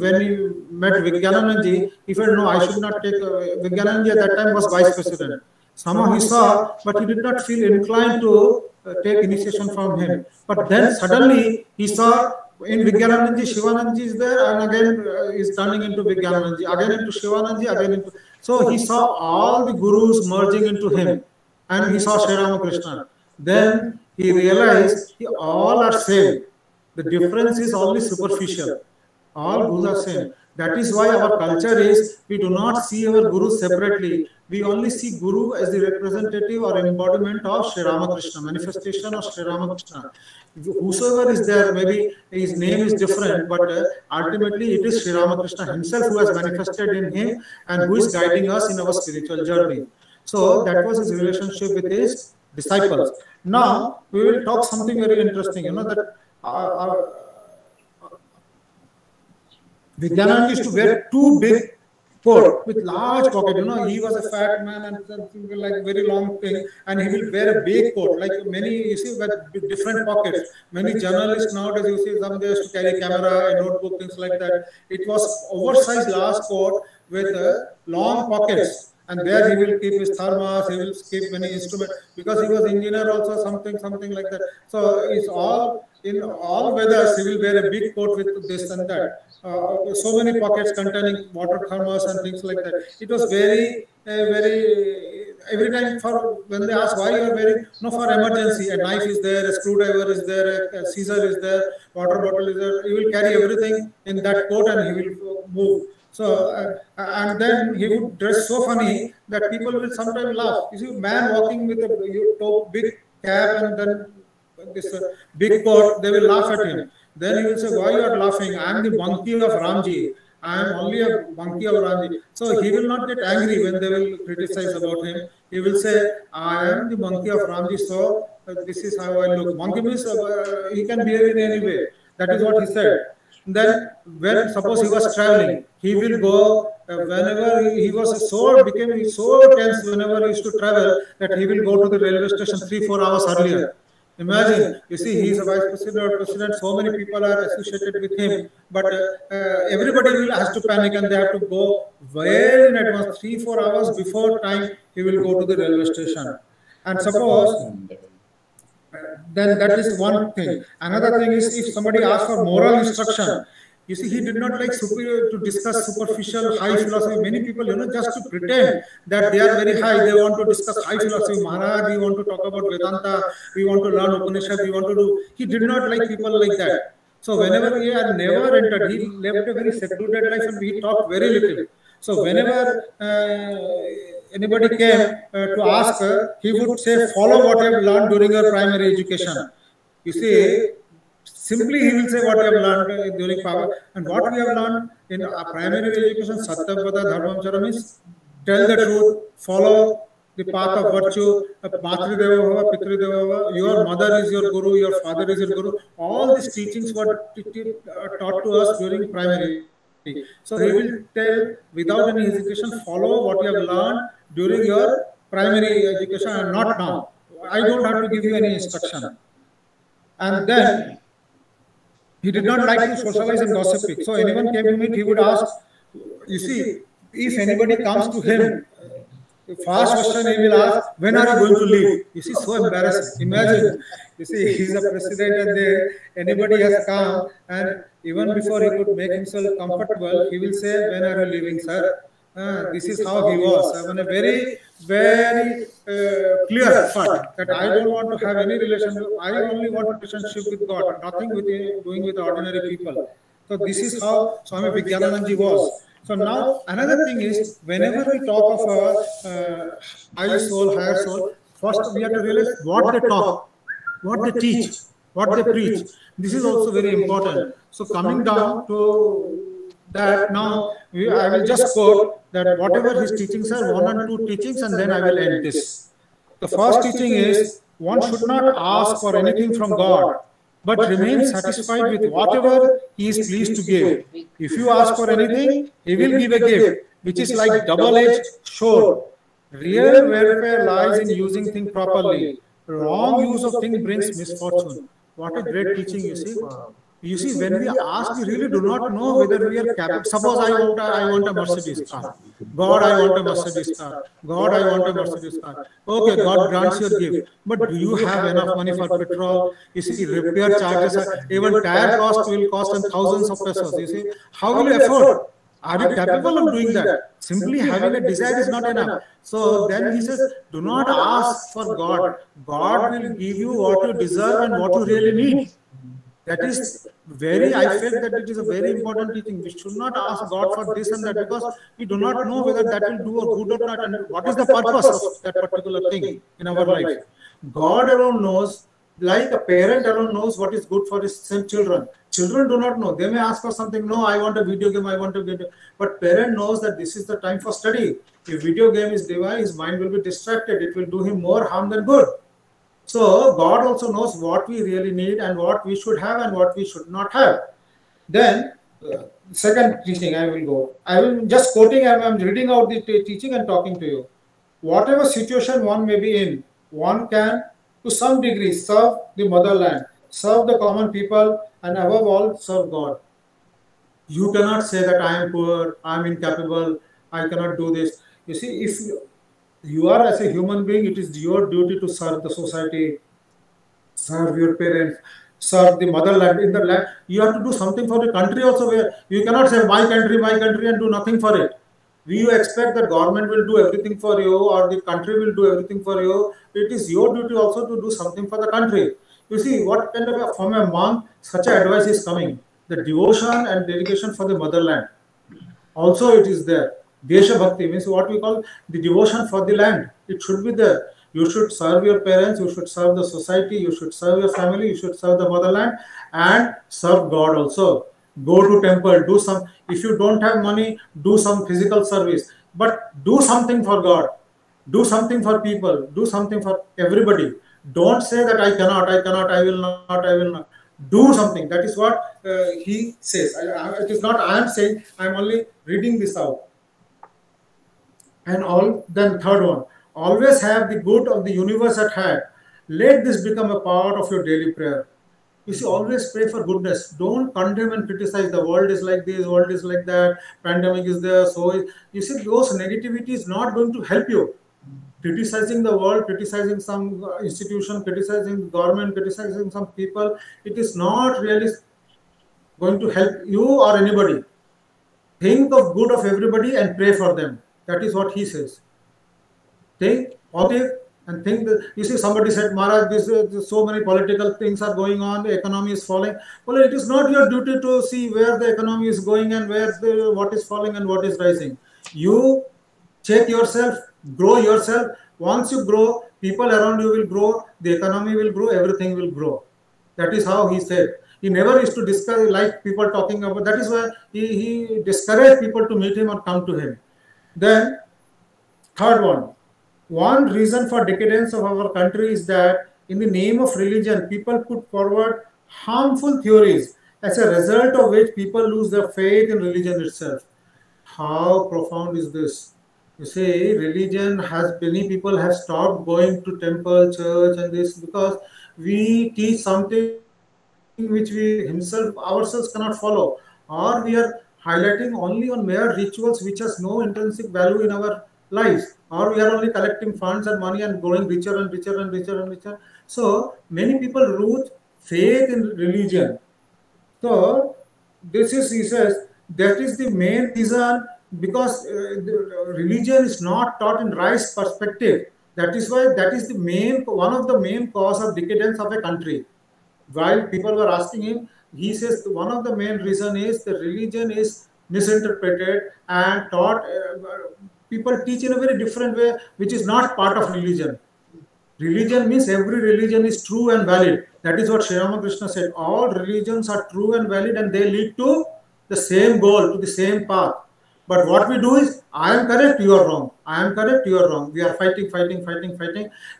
met Vigyananandji, he felt no, I should not take. Vigyananandji at that time was vice president. Somehow he saw, but he did not feel inclined to take initiation from him. But then suddenly he saw in Vigyananandji, Shivananji is there, and again is turning into Vigyananandji, again into Shivananji, again into. So he saw all the gurus merging into him, and he saw Sri Ramakrishna. Then he realized all are same. The difference is only superficial. All gurus are same. That is why our culture is, we do not see our gurus separately. We only see guru as the representative or embodiment of Sri Ramakrishna, manifestation of Sri Ramakrishna. Whosoever is there, maybe his name is different, but ultimately it is Sri Ramakrishna himself who has manifested in him and who is guiding us in our spiritual journey. So that was his relationship with his disciples. Now we will talk something very interesting. You know that Vigyananand used to wear two big coat with large pocket. You know, he was a fat man and something like very long thing, and he will wear a big coat. Like many, you see, with different pockets. Many journalists nowadays, you see, some they used to carry camera, a notebook, things like that. It was oversized large coat with long pockets. And there he will keep his thermos, he will keep many instruments, because he was engineer also, something like that. So it's all, in all weathers, he will wear a big coat with this and that. So many pockets containing water thermos and things like that. It was very, every time when they ask why you are wearing, no, for emergency, a knife is there, a screwdriver is there, a scissor is there, water bottle is there. He will carry everything in that coat and he will move. So, and then he would dress so funny that people will sometimes laugh. You see, a man walking with a big cap and then this big coat, they will laugh at him. Then he will say, why you are laughing? I am the monkey of Ramji. I am only a monkey of Ramji. So he will not get angry when they will criticize about him. He will say, I am the monkey of Ramji, so this is how I look. Monkey means he can behave in any way. That is what he said. Then, when suppose he was traveling, he will go whenever he was became so tense whenever he used to travel that he will go to the railway station 3-4 hours earlier. Imagine, you see, he is a vice president or president, so many people are associated with him, but everybody has to panic and they have to go well in advance, 3-4 hours before time, he will go to the railway station. And suppose, then that is one thing. Another thing is, if somebody asks for moral instruction, you see, he did not like to discuss superficial high philosophy. Many people, just to pretend that they are very high, they want to discuss high philosophy. Maharaj, we want to talk about Vedanta, we want to learn Upanishad, we want to do. He did not like people like that. So whenever he had never entered, he lived a very secluded life and we talked very little. So whenever anybody came to ask, he would say, follow what you have learned during your primary education. You see, simply he will say what we have learned during power. And what we have learned in our primary education, Satyavada Dharmam means tell the truth, follow the path of virtue, Matrideva Bhava, Pitrideva Bhava, your mother is your guru, your father is your guru. All these teachings were taught to us during primary So he will tell without any hesitation, follow what you have learned during your primary education and not now. I don't have to give you any instruction. And then he did not like to socialize and gossiping. So anyone came to meet, he would ask, you see, if anybody comes to him, the first question he will ask, when are you going to leave? You see, so embarrassing. Imagine, you see, he's a president and there anybody has come, and even before he could make himself comfortable, he will say, when are you leaving, sir? This is how he was. I mean, a very, very clear fact that I don't want to have any relationship. I only want a relationship with God, nothing with doing with ordinary people. So this is how Swami Vijnananand was. So now another thing is, whenever we talk of a high soul, higher soul, first we have to realize what they talk, what they teach, what they preach. This is also very important. So coming down to that, now I will just quote that whatever his teachings are, 1 and 2 teachings, and then I will end this. The first teaching is, one should not ask for anything from God, but remain satisfied with whatever he is pleased to give. If you ask for anything, he will give a gift, which is like double-edged sword. Real welfare lies in using things properly. Wrong use of things brings misfortune. What a great teaching, you see. You see, when we ask, we really do not know whether we are capable. Suppose I want a Mercedes car. God, I want a Mercedes car. God, I want a Mercedes car. Okay, God grants your gift. But do you have enough money for petrol? You see, repair charges, even tire cost will cost thousands of pesos. You see, how will you afford? Are you capable of doing that? Simply having a desire is not enough. So then he says, do not ask for God. God will give you what you deserve and what you really need. That is I felt that it is a very important teaching. We should not ask God for this and that, because we do not know whether that will do a good or not, and what is the purpose of that particular thing in our life. God alone knows, like a parent alone knows what is good for his children. Children do not know. They may ask for something, no, I want a video game, I want a video game. But parent knows that this is the time for study. If video game is device, his mind will be distracted. It will do him more harm than good. So God also knows what we really need and what we should have and what we should not have. Then second teaching I will go. I will just quoting, I am reading out the teaching and talking to you. Whatever situation one may be in, one can to some degree serve the motherland, serve the common people, and above all serve God. You cannot say that I am poor, I am incapable, I cannot do this. You see, if you are as a human being, it is your duty to serve the society, serve your parents, serve the motherland. In the land, you have to do something for the country also. Where you cannot say my country, and do nothing for it. You expect that government will do everything for you or the country will do everything for you. It is your duty also to do something for the country. You see, what kind of from a monk such an advice is coming. The devotion and dedication for the motherland. Also it is there. Desha Bhakti means what we call the devotion for the land. It should be there. You should serve your parents, you should serve the society, you should serve your family, you should serve the motherland and serve God also. Go to temple, do some, if you don't have money, do some physical service, but do something for God, do something for people, do something for everybody. Don't say that I cannot, I will not. Do something. That is what he says. It is not I am saying, I am only reading this out. And then third one, always have the good of the universe at hand. Let this become a part of your daily prayer. You see, always pray for goodness. Don't condemn and criticize. The world is like this, world is like that, pandemic is there. So you see, those negativity is not going to help you. Criticizing the world, criticizing some institution, criticizing the government, criticizing some people, it is not really going to help you or anybody. Think of good of everybody and pray for them. That is what he says. Think positive and think that, you see, somebody said, Maharaj, so many political things are going on, the economy is falling. Well, it is not your duty to see where the economy is going and what is falling and what is rising. You check yourself, grow yourself. Once you grow, people around you will grow, the economy will grow, everything will grow. That is how he said. He never used to discourage, like people talking about, that is why he discouraged people to meet him or come to him. Then, third one reason for decadence of our country is that in the name of religion, people put forward harmful theories as a result of which people lose their faith in religion itself. How profound is this? You see, religion has, many people have stopped going to temple, church, and this because we teach something which we ourselves cannot follow, or we are highlighting only on mere rituals which has no intrinsic value in our lives, or we are only collecting funds and money and growing richer and richer and richer and richer. So many people lose faith in religion. So this is, he says, that is the main reason, because religion is not taught in right perspective. That is why that is the main, one of the main cause of decadence of a country. While people were asking him, he says one of the main reason is the religion is misinterpreted and taught. People teach in a very different way, which is not part of religion. Religion means every religion is true and valid. That is what Sri Ramakrishna said. All religions are true and valid, and they lead to the same goal, to the same path. But what we do is, I am correct, you are wrong. I am correct, you are wrong. We are fighting.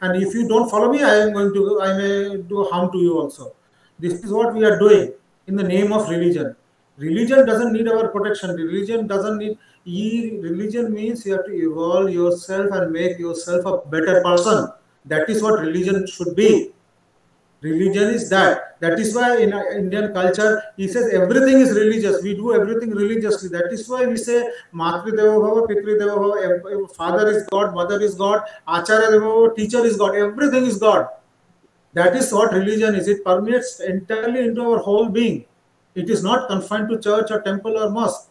And if you don't follow me, I may do harm to you also. This is what we are doing in the name of religion. Religion doesn't need our protection. Religion doesn't need. Religion means you have to evolve yourself and make yourself a better person. That is what religion should be. Religion is that. That is why in Indian culture, he says everything is religious. We do everything religiously. That is why we say Matri Deva Bhava, Pitri Deva Bhava, father is God, mother is God, Acharya Deva Bhava, teacher is God, everything is God. That is what religion is. It permeates entirely into our whole being. It is not confined to church or temple or mosque.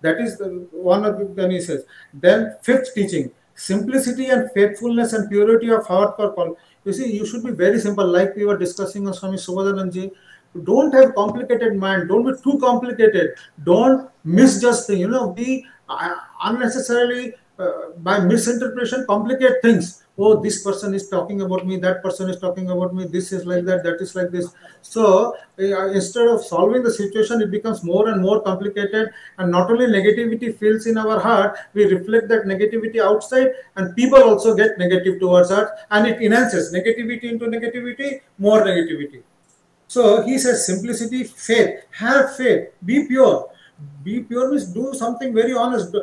That is one of the, then he says. Then fifth teaching, simplicity and faithfulness and purity of heart for call. You see, you should be very simple, like we were discussing with Swami Subodhananji. Don't have complicated mind. Don't be too complicated. Don't misjudge things. Be unnecessarily, by misinterpretation, complicate things. Oh, this person is talking about me, that person is talking about me, this is like that, that is like this. So instead of solving the situation, it becomes more and more complicated. And not only negativity fills in our heart, we reflect that negativity outside, and people also get negative towards us, and it enhances negativity into negativity, more negativity. So he says simplicity, faith, have faith, be pure. Be pure means do something very honest.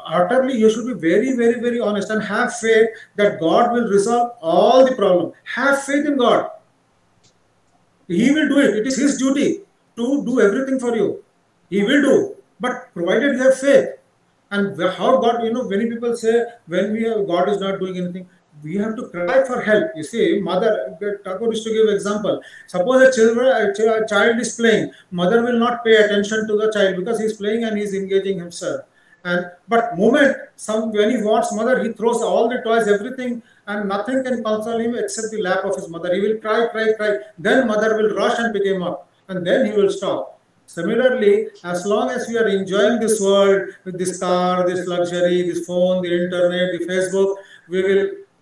Utterly, you should be very, very, very honest and have faith that God will resolve all the problem. Have faith in God. He will do it. It is His duty to do everything for you. He will do. But provided you have faith. And how God, many people say, when God is not doing anything, we have to cry for help. You see, mother, Thakur used to give example. Suppose a child is playing, mother will not pay attention to the child because he is playing and he is engaging himself. But when he wants mother, he throws all the toys, everything, and nothing can console him except the lap of his mother. He will cry. Then mother will rush and pick him up, and then he will stop. Similarly, as long as we are enjoying this world with this car, this luxury, this phone, the internet, the Facebook,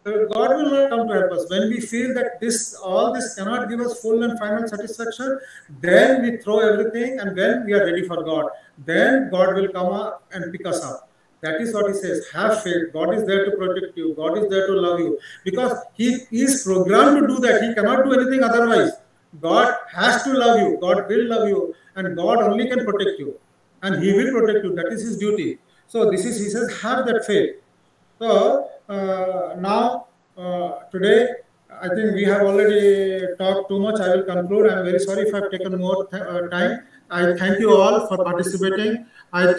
God will not come to help us. When we feel that all this cannot give us full and final satisfaction, then we throw everything, and then we are ready for God. Then God will come up and pick us up. That is what he says. Have faith. God is there to protect you. God is there to love you. Because he is programmed to do that. He cannot do anything otherwise. God has to love you. God will love you. And God only can protect you. And He will protect you. That is His duty. So he says, have that faith. So now, today, I think we have already talked too much. I will conclude. I am very sorry if I have taken more time. I thank you all for participating. I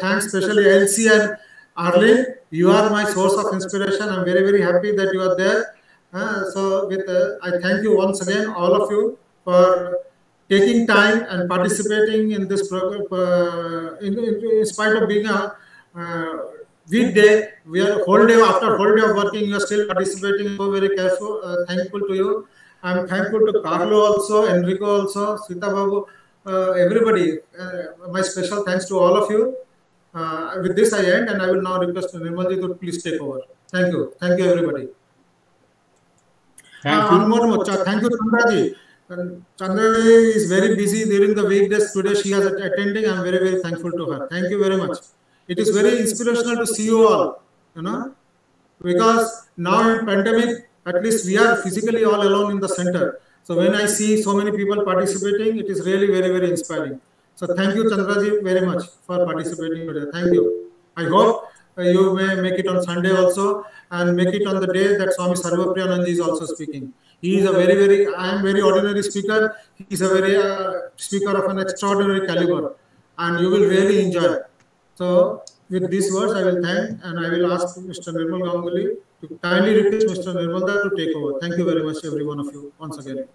thank especially Elsie and Arlene. You are my source of inspiration. I am very, very happy that you are there. I thank you once again, all of you, for taking time and participating in this program. In spite of being a weekday, we are whole day after whole day of working, you are still participating. So very careful, thankful to you. I am thankful to Carlo also, Enrico also, Sita Babu, everybody. My special thanks to all of you. With this I end, and I will now request Nirmalji to please take over. Thank you. Thank you, everybody. Thank you. Thank you, Chandraji. Chandraji is very busy during the weekdays. Today she is attending. I am very, very thankful to her. Thank you very much. It is very inspirational to see you all, because now in pandemic, at least we are physically all alone in the center. So when I see so many people participating, it is really very, very inspiring. So thank you, Chandraji, very much for participating today. Thank you. I hope you may make it on Sunday also, and make it on the day that Swami Sarvapriyanand is also speaking. He is a I am very ordinary speaker. He is a very speaker of an extraordinary caliber, and you will really enjoy. So with these words, I will thank, and I will ask Mr. Nirmal Ganguly to kindly request Mr. Nirmal to take over. Thank you very much, every one of you, once again.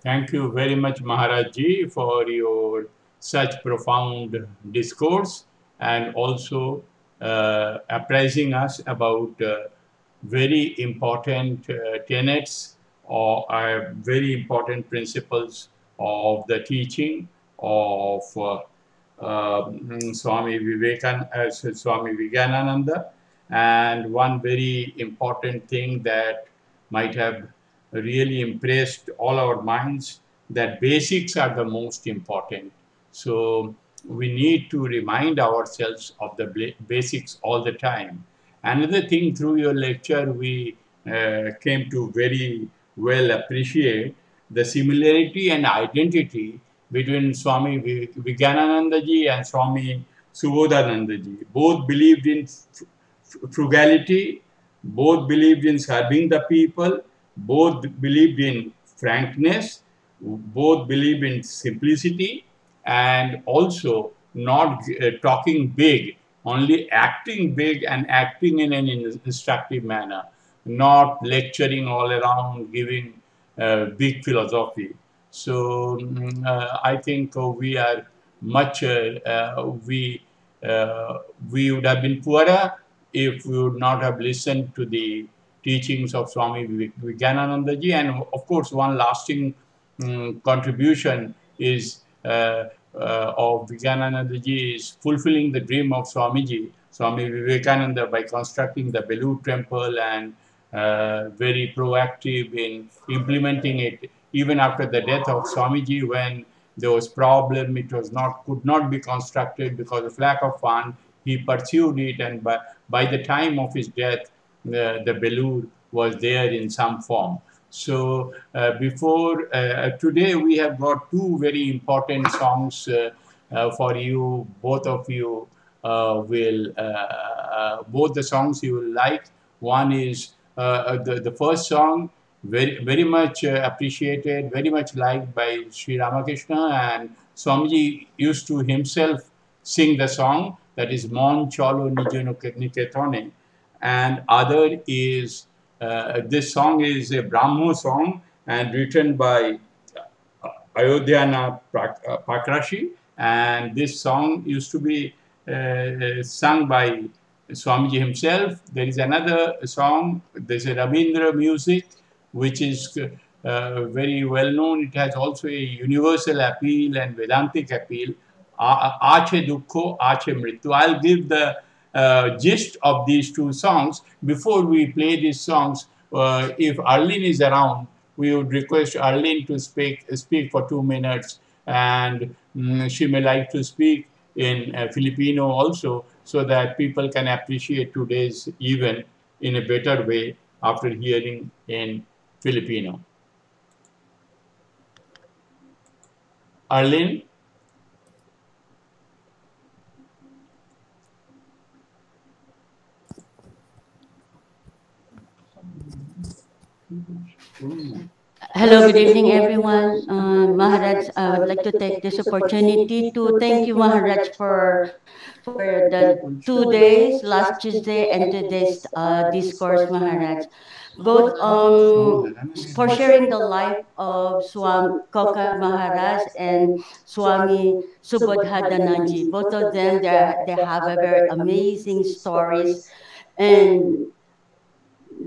Thank you very much, Maharaj Ji, for your such profound discourse, and also apprising us about very important tenets or very important principles of the teaching of Swami Vivekananda. And one very important thing that might have really impressed all our minds, that basics are the most important. So we need to remind ourselves of the basics all the time. Another thing, through your lecture, we came to very well appreciate the similarity and identity between Swami Vivekananda ji and Swami Subodhananda ji. Both believed in frugality, both believed in serving the people, both believed in frankness, both believed in simplicity, and also not talking big, only acting big and acting in an instructive manner, not lecturing all around, giving big philosophy. So I think we are much, we would have been poorer if we would not have listened to the teachings of Swami Vivekananda ji. And of course, one lasting contribution is of Vivekananda ji is fulfilling the dream of Swamiji, Swami Vivekananda, by constructing the Belur temple, and very proactive in implementing it. Even after the death of Swamiji, when there was problem, it was could not be constructed because of lack of fund, he pursued it, and by the time of his death, the Belur was there in some form. So before today, we have got two very important songs for you. Both of you will, both the songs you will like. One is the first song, very much appreciated, very much liked by Sri Ramakrishna, and Swamiji used to himself sing the song, that is Mon Chalo Nijo Niketone. And other is, this song is a Brahmo song and written by Ayodhyanath Pakrashi, and this song used to be sung by Swamiji himself. There is another song, there's a Rabindra music, which is very well known. It has also a universal appeal and Vedantic appeal. Ache Dukho, Ache Mrityu. I'll give the gist of these two songs. Before we play these songs, if Arlene is around, we would request Arlene to speak for 2 minutes, and she may like to speak in Filipino also, so that people can appreciate today's event in a better way after hearing in Filipino. Arlene? Hello, good evening, everyone. Maharaj, I would like to take this opportunity to thank you, Maharaj, for the 2 days, last Tuesday and today's discourse, Maharaj. Both for sharing the life of Swami Kokad Maharaj and Swami Subodhanandaji. Both of them, they have a very amazing stories, and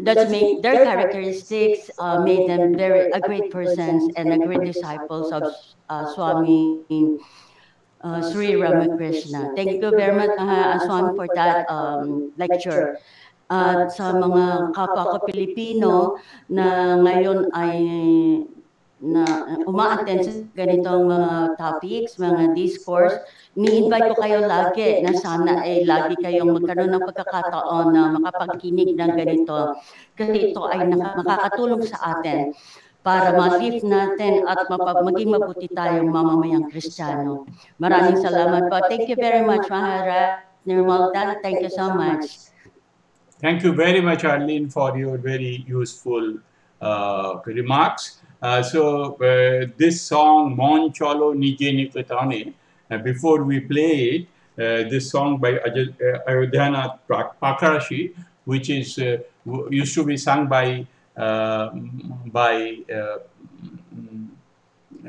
that's make their characteristics made them a great persons and a great disciples of Swami Sri Ramakrishna. Thank you very much, Swami, for that lecture. At sa mga kapwa ko Pilipino na ngayon ay uma-attend sa ganitong mga topics, mga discourse, ni-invite ko kayo lagi na sana ay lagi kayong magkaroon ng pagkakataon na makapagkinig ng ganito, kasi ito ay makakatulong sa atin para ma-lift natin at maging mabuti tayong mamamayang Kristiyano. Maraming salamat po. Thank you very much, Maharaj Nirmal. Thank you so much. Thank you very much, Arlene, for your very useful remarks. This song, Mon Chalo Nije Nikatane, before we play it, this song by Ayodhyanath Pakarashi, which is used to be sung by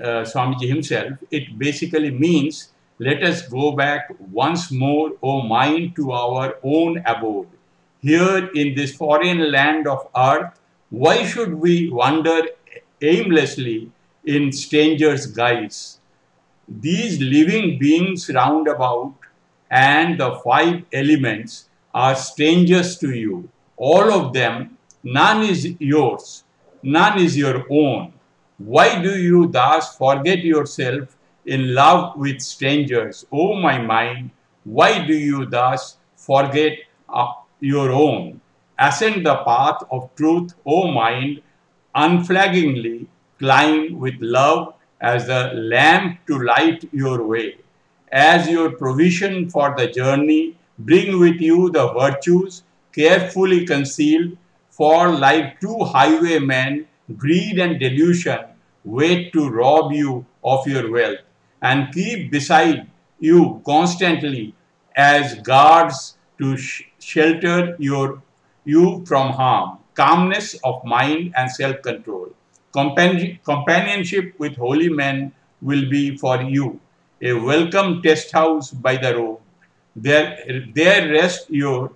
Swamiji himself. It basically means, let us go back once more, O mind, to our own abode. Here in this foreign land of earth, why should we wander aimlessly in strangers' guise? These living beings round about and the 5 elements are strangers to you. All of them, none is yours, none is your own. Why do you thus forget yourself in love with strangers? O my mind, why do you thus forget your own? Ascend the path of truth, O mind, unflaggingly climb with love as a lamp to light your way. As your provision for the journey, bring with you the virtues carefully concealed, for like 2 highwaymen, greed and delusion wait to rob you of your wealth, and keep beside you constantly as guards to shelter you from harm. Calmness of mind and self-control. Companionship with holy men will be for you a welcome test house by the road. There rest your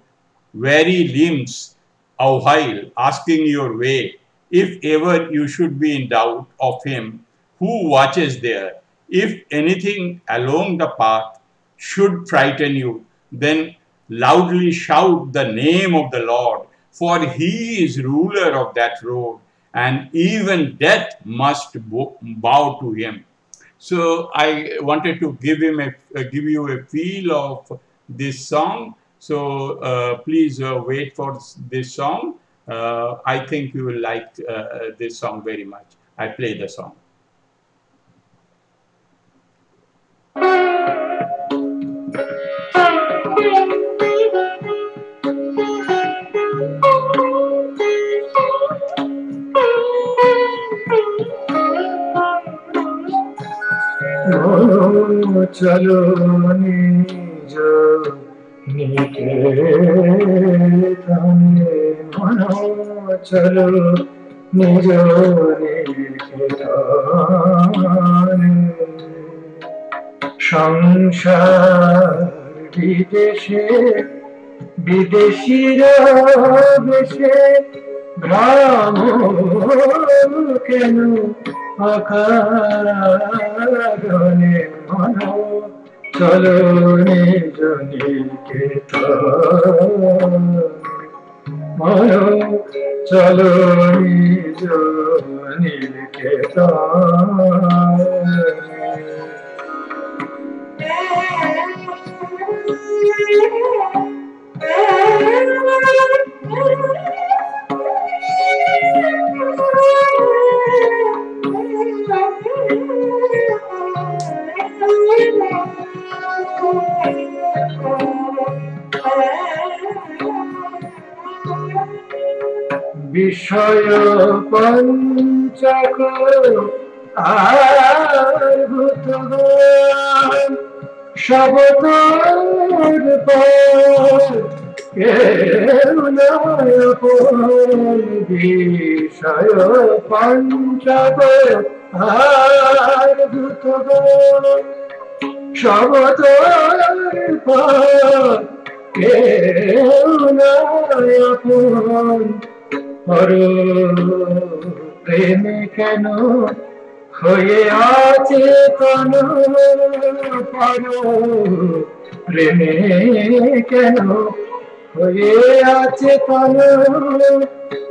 weary limbs awhile, asking your way, if ever you should be in doubt of him who watches there. If anything along the path should frighten you, then loudly shout the name of the Lord, for he is ruler of that road, and even death must bow to him. So I wanted to give you a feel of this song. So please wait for this song. I think you will like this song very much. I play the song. चलो निज निकेतने मनो चलो निज निकेतने সংসার বিদেশে বিদেশিরা দেশে ভ্রমণ কেন আকারণে মনো চলো নিজ নিকেতনে মনো চলো নিজ নিকেতনে বিষয় পঞ্চক আর ভূতগণ সবতর পর কেউ নয় বিষয় পঞ্চক আর ভূতগণ সবতর পর কেউ নয় হর প্রেমে কেন হয়ে আছে তন পর প্রেমে কেন হয়ে আছে তন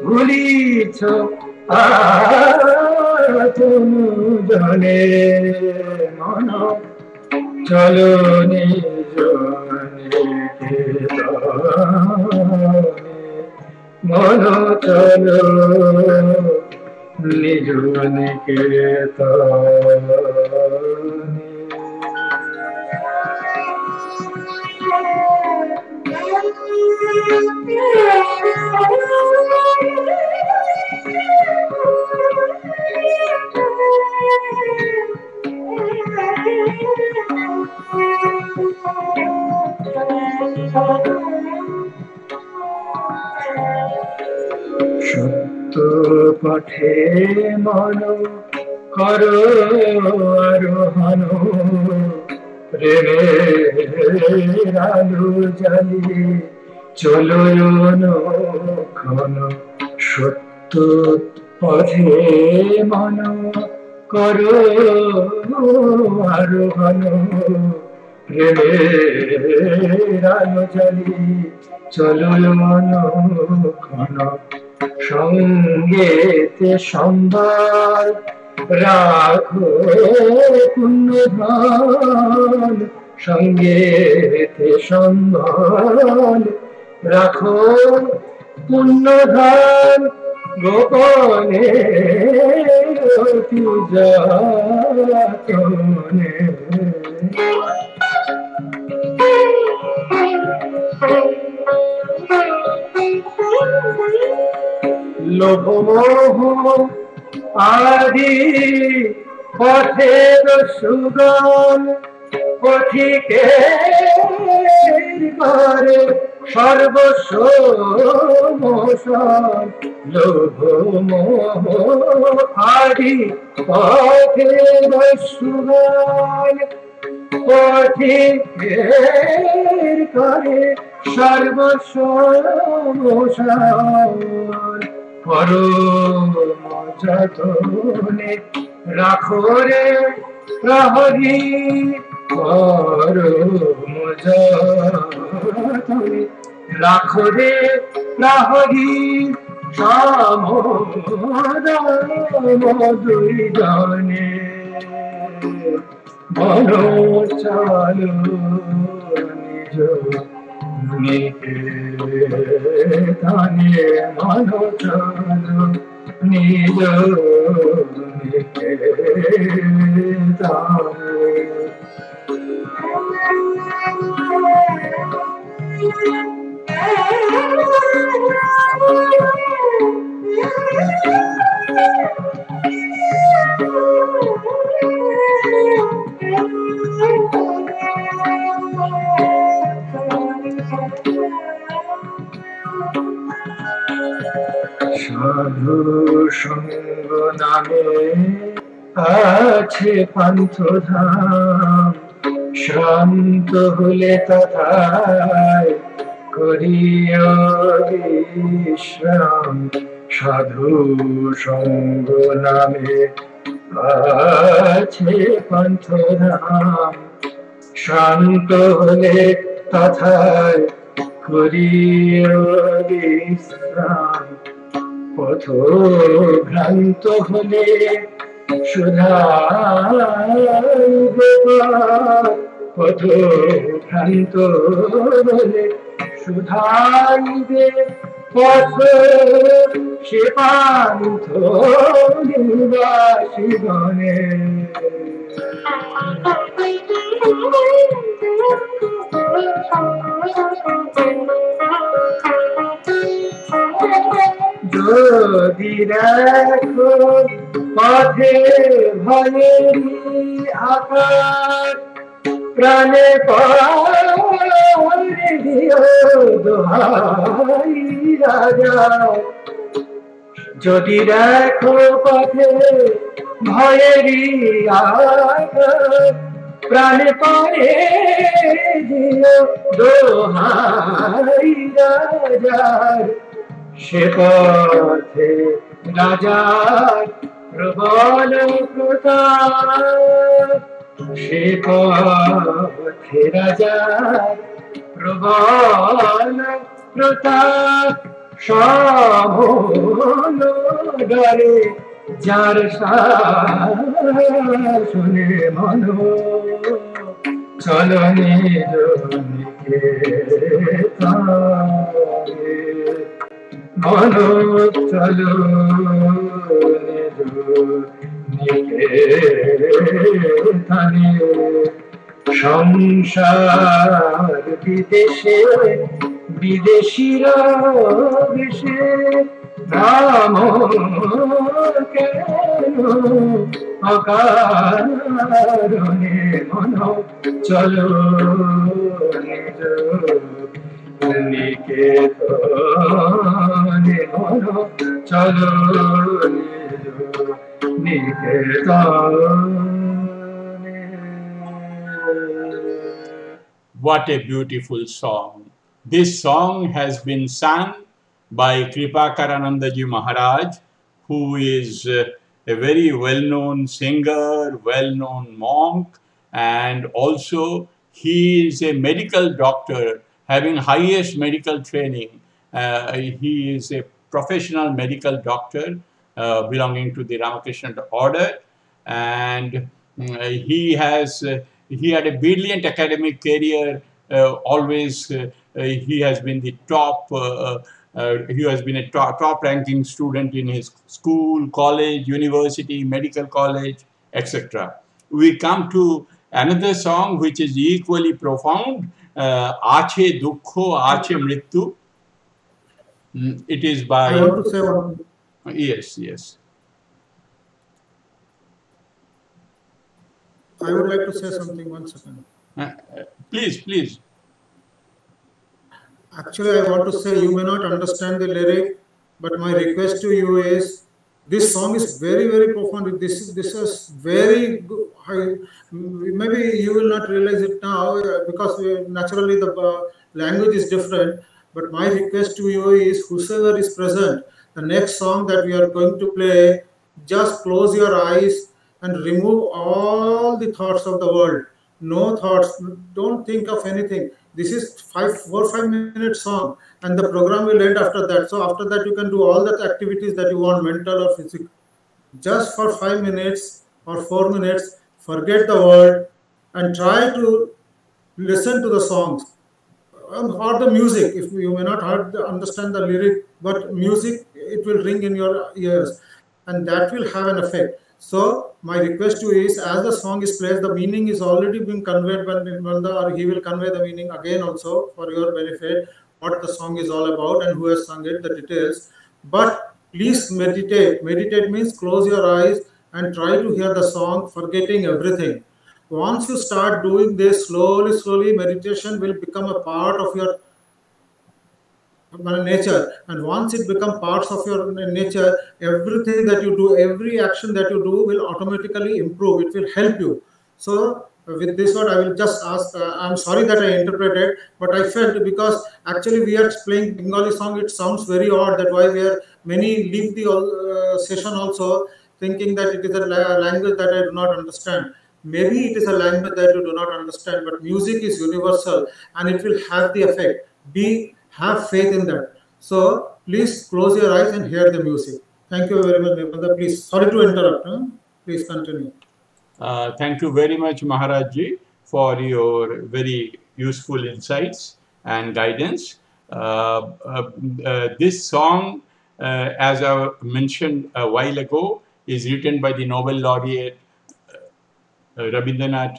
ভুলিছ তুমি জনে মন চলো নিজ নিকেতনে মন চলো নিজ নিকেতনে। সত্য পথে মন করো আরোহণ, প্রেমের আলো জ্বালিয়ে চলো অনুক্ষণ। সত্য পথে মন করো আরোহণ, প্রেমের আলো জ্বালিয়ে চলো অনুক্ষণ। সঙ্গেতে সম্ভার রাখো পুণ্যধন, সঙ্গেতে সম্ভার রাখো পুণ্যধন। গোপনে অতি যতনে লোভ মোহ আদি পথের সুগম, পথিকের করে সর্বস্ব মোশন। লোভ মোহ আদি পথের সুগম, পথিকের করে সর্বস্ব মোশন। পরম যতনে রাখো রে প্রহরী, পরম যতনে রাখো রে প্রহরী। সমদম দুই জনে মন চালো নিজ নিকেতনে। মন চালো নিজ সাধু সঙ্গ নামে আছে পান্থধাম, শান্ত হলে তথায় করিও বিশ্রাম। সাধু সঙ্গ নামে আছে পান্থধাম, শান্ত হলে তথায় করিও বিশ্রাম। পথ ভ্রান্ত হলে শুধাইবে, পথ ভ্রান্ত হলে শুধাইবে পথ। সে পান্থ নিবাসীগণে যদি দেখো পথে ভয়েরই আকার, প্রাণে পরে দিও দোহাই রাজা। যদি দেখো পথে ভয়েরই আকার, প্রাণে পরে দিও দোহাই রাজার। সে পথে রাজার প্রবল প্রতাপ, সে পথে রাজার প্রবল প্রতাপ। সমন ডরে যার শুনে মন চলো নিজ নিকেতনে। মন চলো নিজ নিকেতনে সংসার বিদেশে বিদেশিরা দেশে ভ্রমর কেন অকারণে মন চলো নিজ নিকেতনে মন চলো নিজ নিকেতনে। What a beautiful song. This song has been sung by Kripakaranandaji Maharaj, who is a very well-known singer, well-known monk, and also he is a medical doctor having highest medical training. He is a professional medical doctor belonging to the Ramakrishna order, and he had a brilliant academic career. Always he has been the top. He has been a top ranking student in his school, college, university, medical college, etc. We come to another song which is equally profound. Ache Dukho, Ache Mrityu. It is by. I want to say one. Yes, yes. I would like to say something. 1 second. Please, please. Actually, I want to say you may not understand the lyric, but my request to you is this song is very, very profound. This is very good. Maybe you will not realize it now because naturally the language is different. But my request to you is whosoever is present, the next song that we are going to play, just close your eyes and remove all the thoughts of the world. No thoughts. Don't think of anything. This is 4-5 minute song, and the program will end after that. So after that, you can do all the activities that you want, mental or physical. Just for 5 minutes or 4 minutes, forget the world and try to listen to the songs or the music. If you may not understand the lyric, but music, it will ring in your ears, and that will have an effect. So my request to you is, as the song is played, the meaning is already being conveyed by Nirmanda, or he will convey the meaning again also for your benefit, what the song is all about and who has sung it, the details. But please meditate. Meditate means close your eyes and try to hear the song, forgetting everything. Once you start doing this, slowly, meditation will become a part of your nature, and once it becomes parts of your nature, everything that you do, every action that you do will automatically improve. It will help you. So with this word, I will just ask, I'm sorry that I interpreted, but I felt because actually we are playing Bengali song, it sounds very odd. That why many leave the session also thinking that it is a language that I do not understand. Maybe it is a language that you do not understand, but music is universal and it will have the effect. Have faith in that. So please close your eyes and hear the music. Thank you very much, Nirmanda. Please, sorry to interrupt. Please continue. Thank you very much, Maharajji, for your very useful insights and guidance. This song, as I mentioned a while ago, is written by the Nobel laureate Rabindranath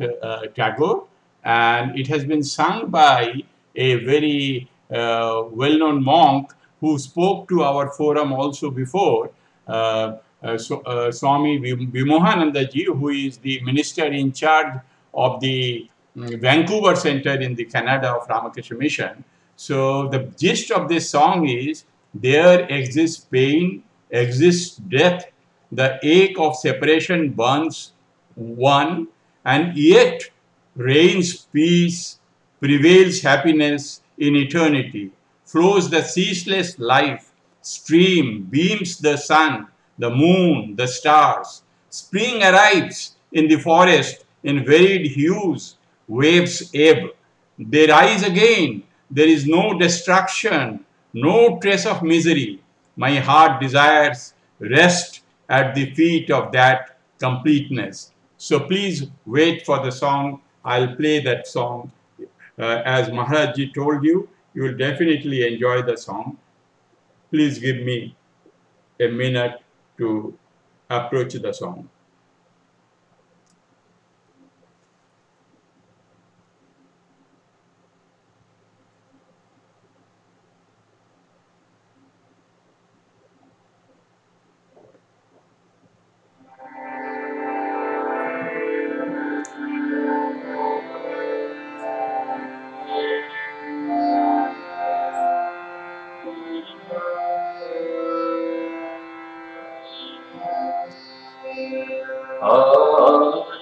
Tagore, and it has been sung by a very well-known monk who spoke to our forum also before, Swami Vimohanandaji, who is the minister in charge of the Vancouver Center in the Canada of Ramakrishna Mission. So the gist of this song is, there exists pain, exists death, the ache of separation burns one, and yet reigns peace, prevails happiness in eternity, flows the ceaseless life stream, beams the sun, the moon, the stars. Spring arrives in the forest in varied hues, waves ebb, they rise again. There is no destruction, no trace of misery. My heart desires rest at the feet of that completeness. So please wait for the song. I'll play that song. As Maharajji told you, you will definitely enjoy the song. Please give me a minute to approach the song.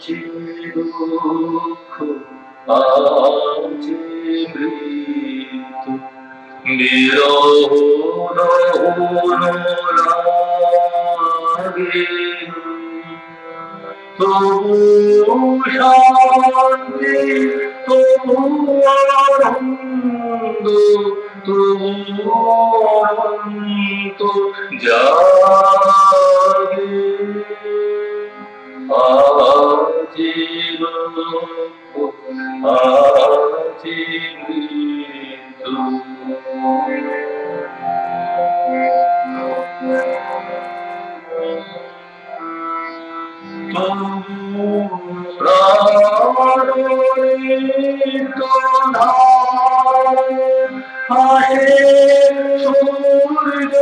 আজি দুঃখ আজি মৃত্যু বিরহ লাগে তবু শান্তি তবু আনন্দ তবু অনন্ত জাগে আজি আজি মৃত্যু তবু প্রাণিত হাসে সূর্য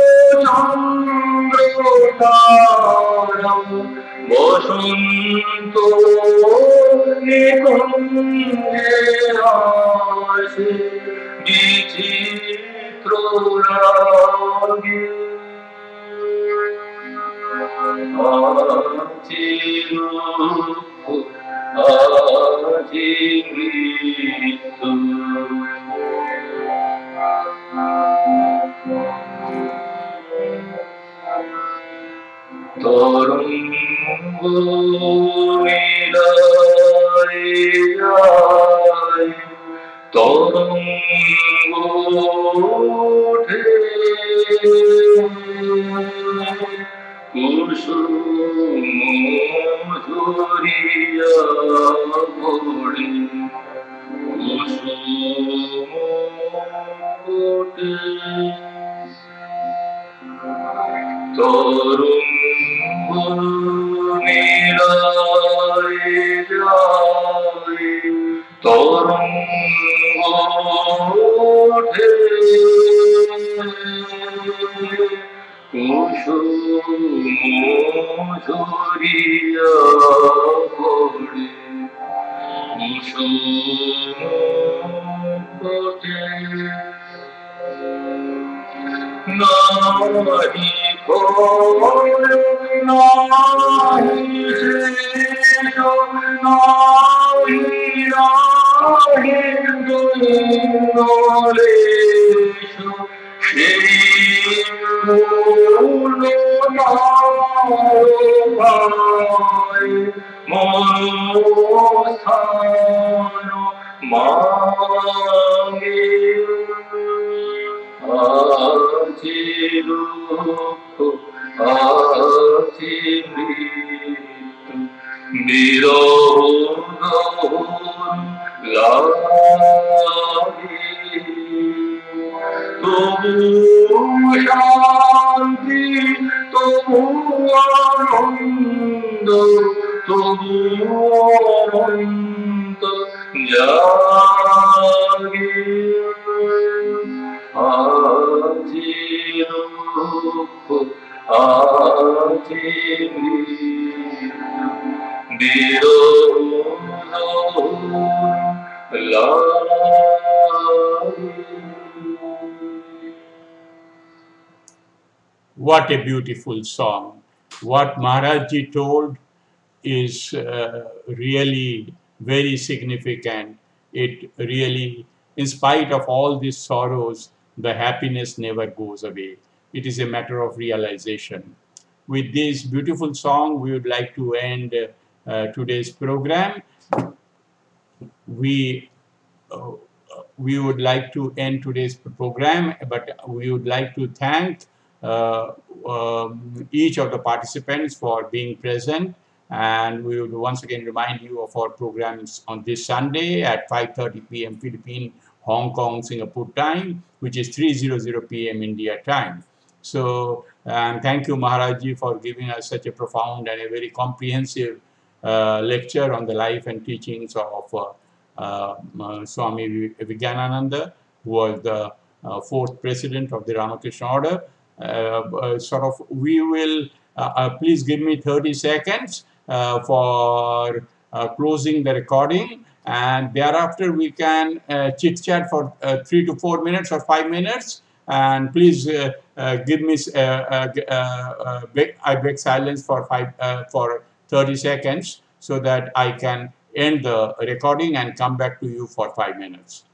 চন্দ্র তারা বসন্ত নিকুঞ্জে আসে বিচিত্র রাগে আজি দুঃখ আজি মৃত্যু তরঙ্গ মিলায় যায় তরঙ্গ ওঠে কুসুম ঝরিয়া পড়ে কুসুম ওঠে তরঙ্গ মিলায় যায় তরঙ্গ ওঠে কুসুম ঝরিয়া পড়ে কুসুম ওঠে নাহি ভয় নাহি শেষ নাহি রাহি দোলেশ সেই মূল পায় মনস্থান মাগে আজি দুঃখ আজি মৃত্যু বিরহ লাগে তবু শান্তি তবু আনন্দ তবু অনন্ত জাগে আজি দুঃখ আজি মৃত্যু বিরহ লাগে What a beautiful song. What Maharaj Ji told is really very significant. It really, in spite of all these sorrows, the happiness never goes away. It is a matter of realization. With this beautiful song, we would like to end today's program. We would like to end today's program, but we would like to thank each of the participants for being present, and we would once again remind you of our programs on this Sunday at 5:30 p.m. Philippine, Hong Kong, Singapore time, which is 3:00 p.m. India time. So And thank you, Maharajji, for giving us such a profound and a very comprehensive lecture on the life and teachings of Swami Vijnananda, who was the fourth president of the Ramakrishna Order. We will, please give me 30 seconds for closing the recording, and thereafter we can chit chat for 3 to 4 minutes or 5 minutes. And please give me, I beg silence for 30 seconds so that I can end the recording and come back to you for 5 minutes.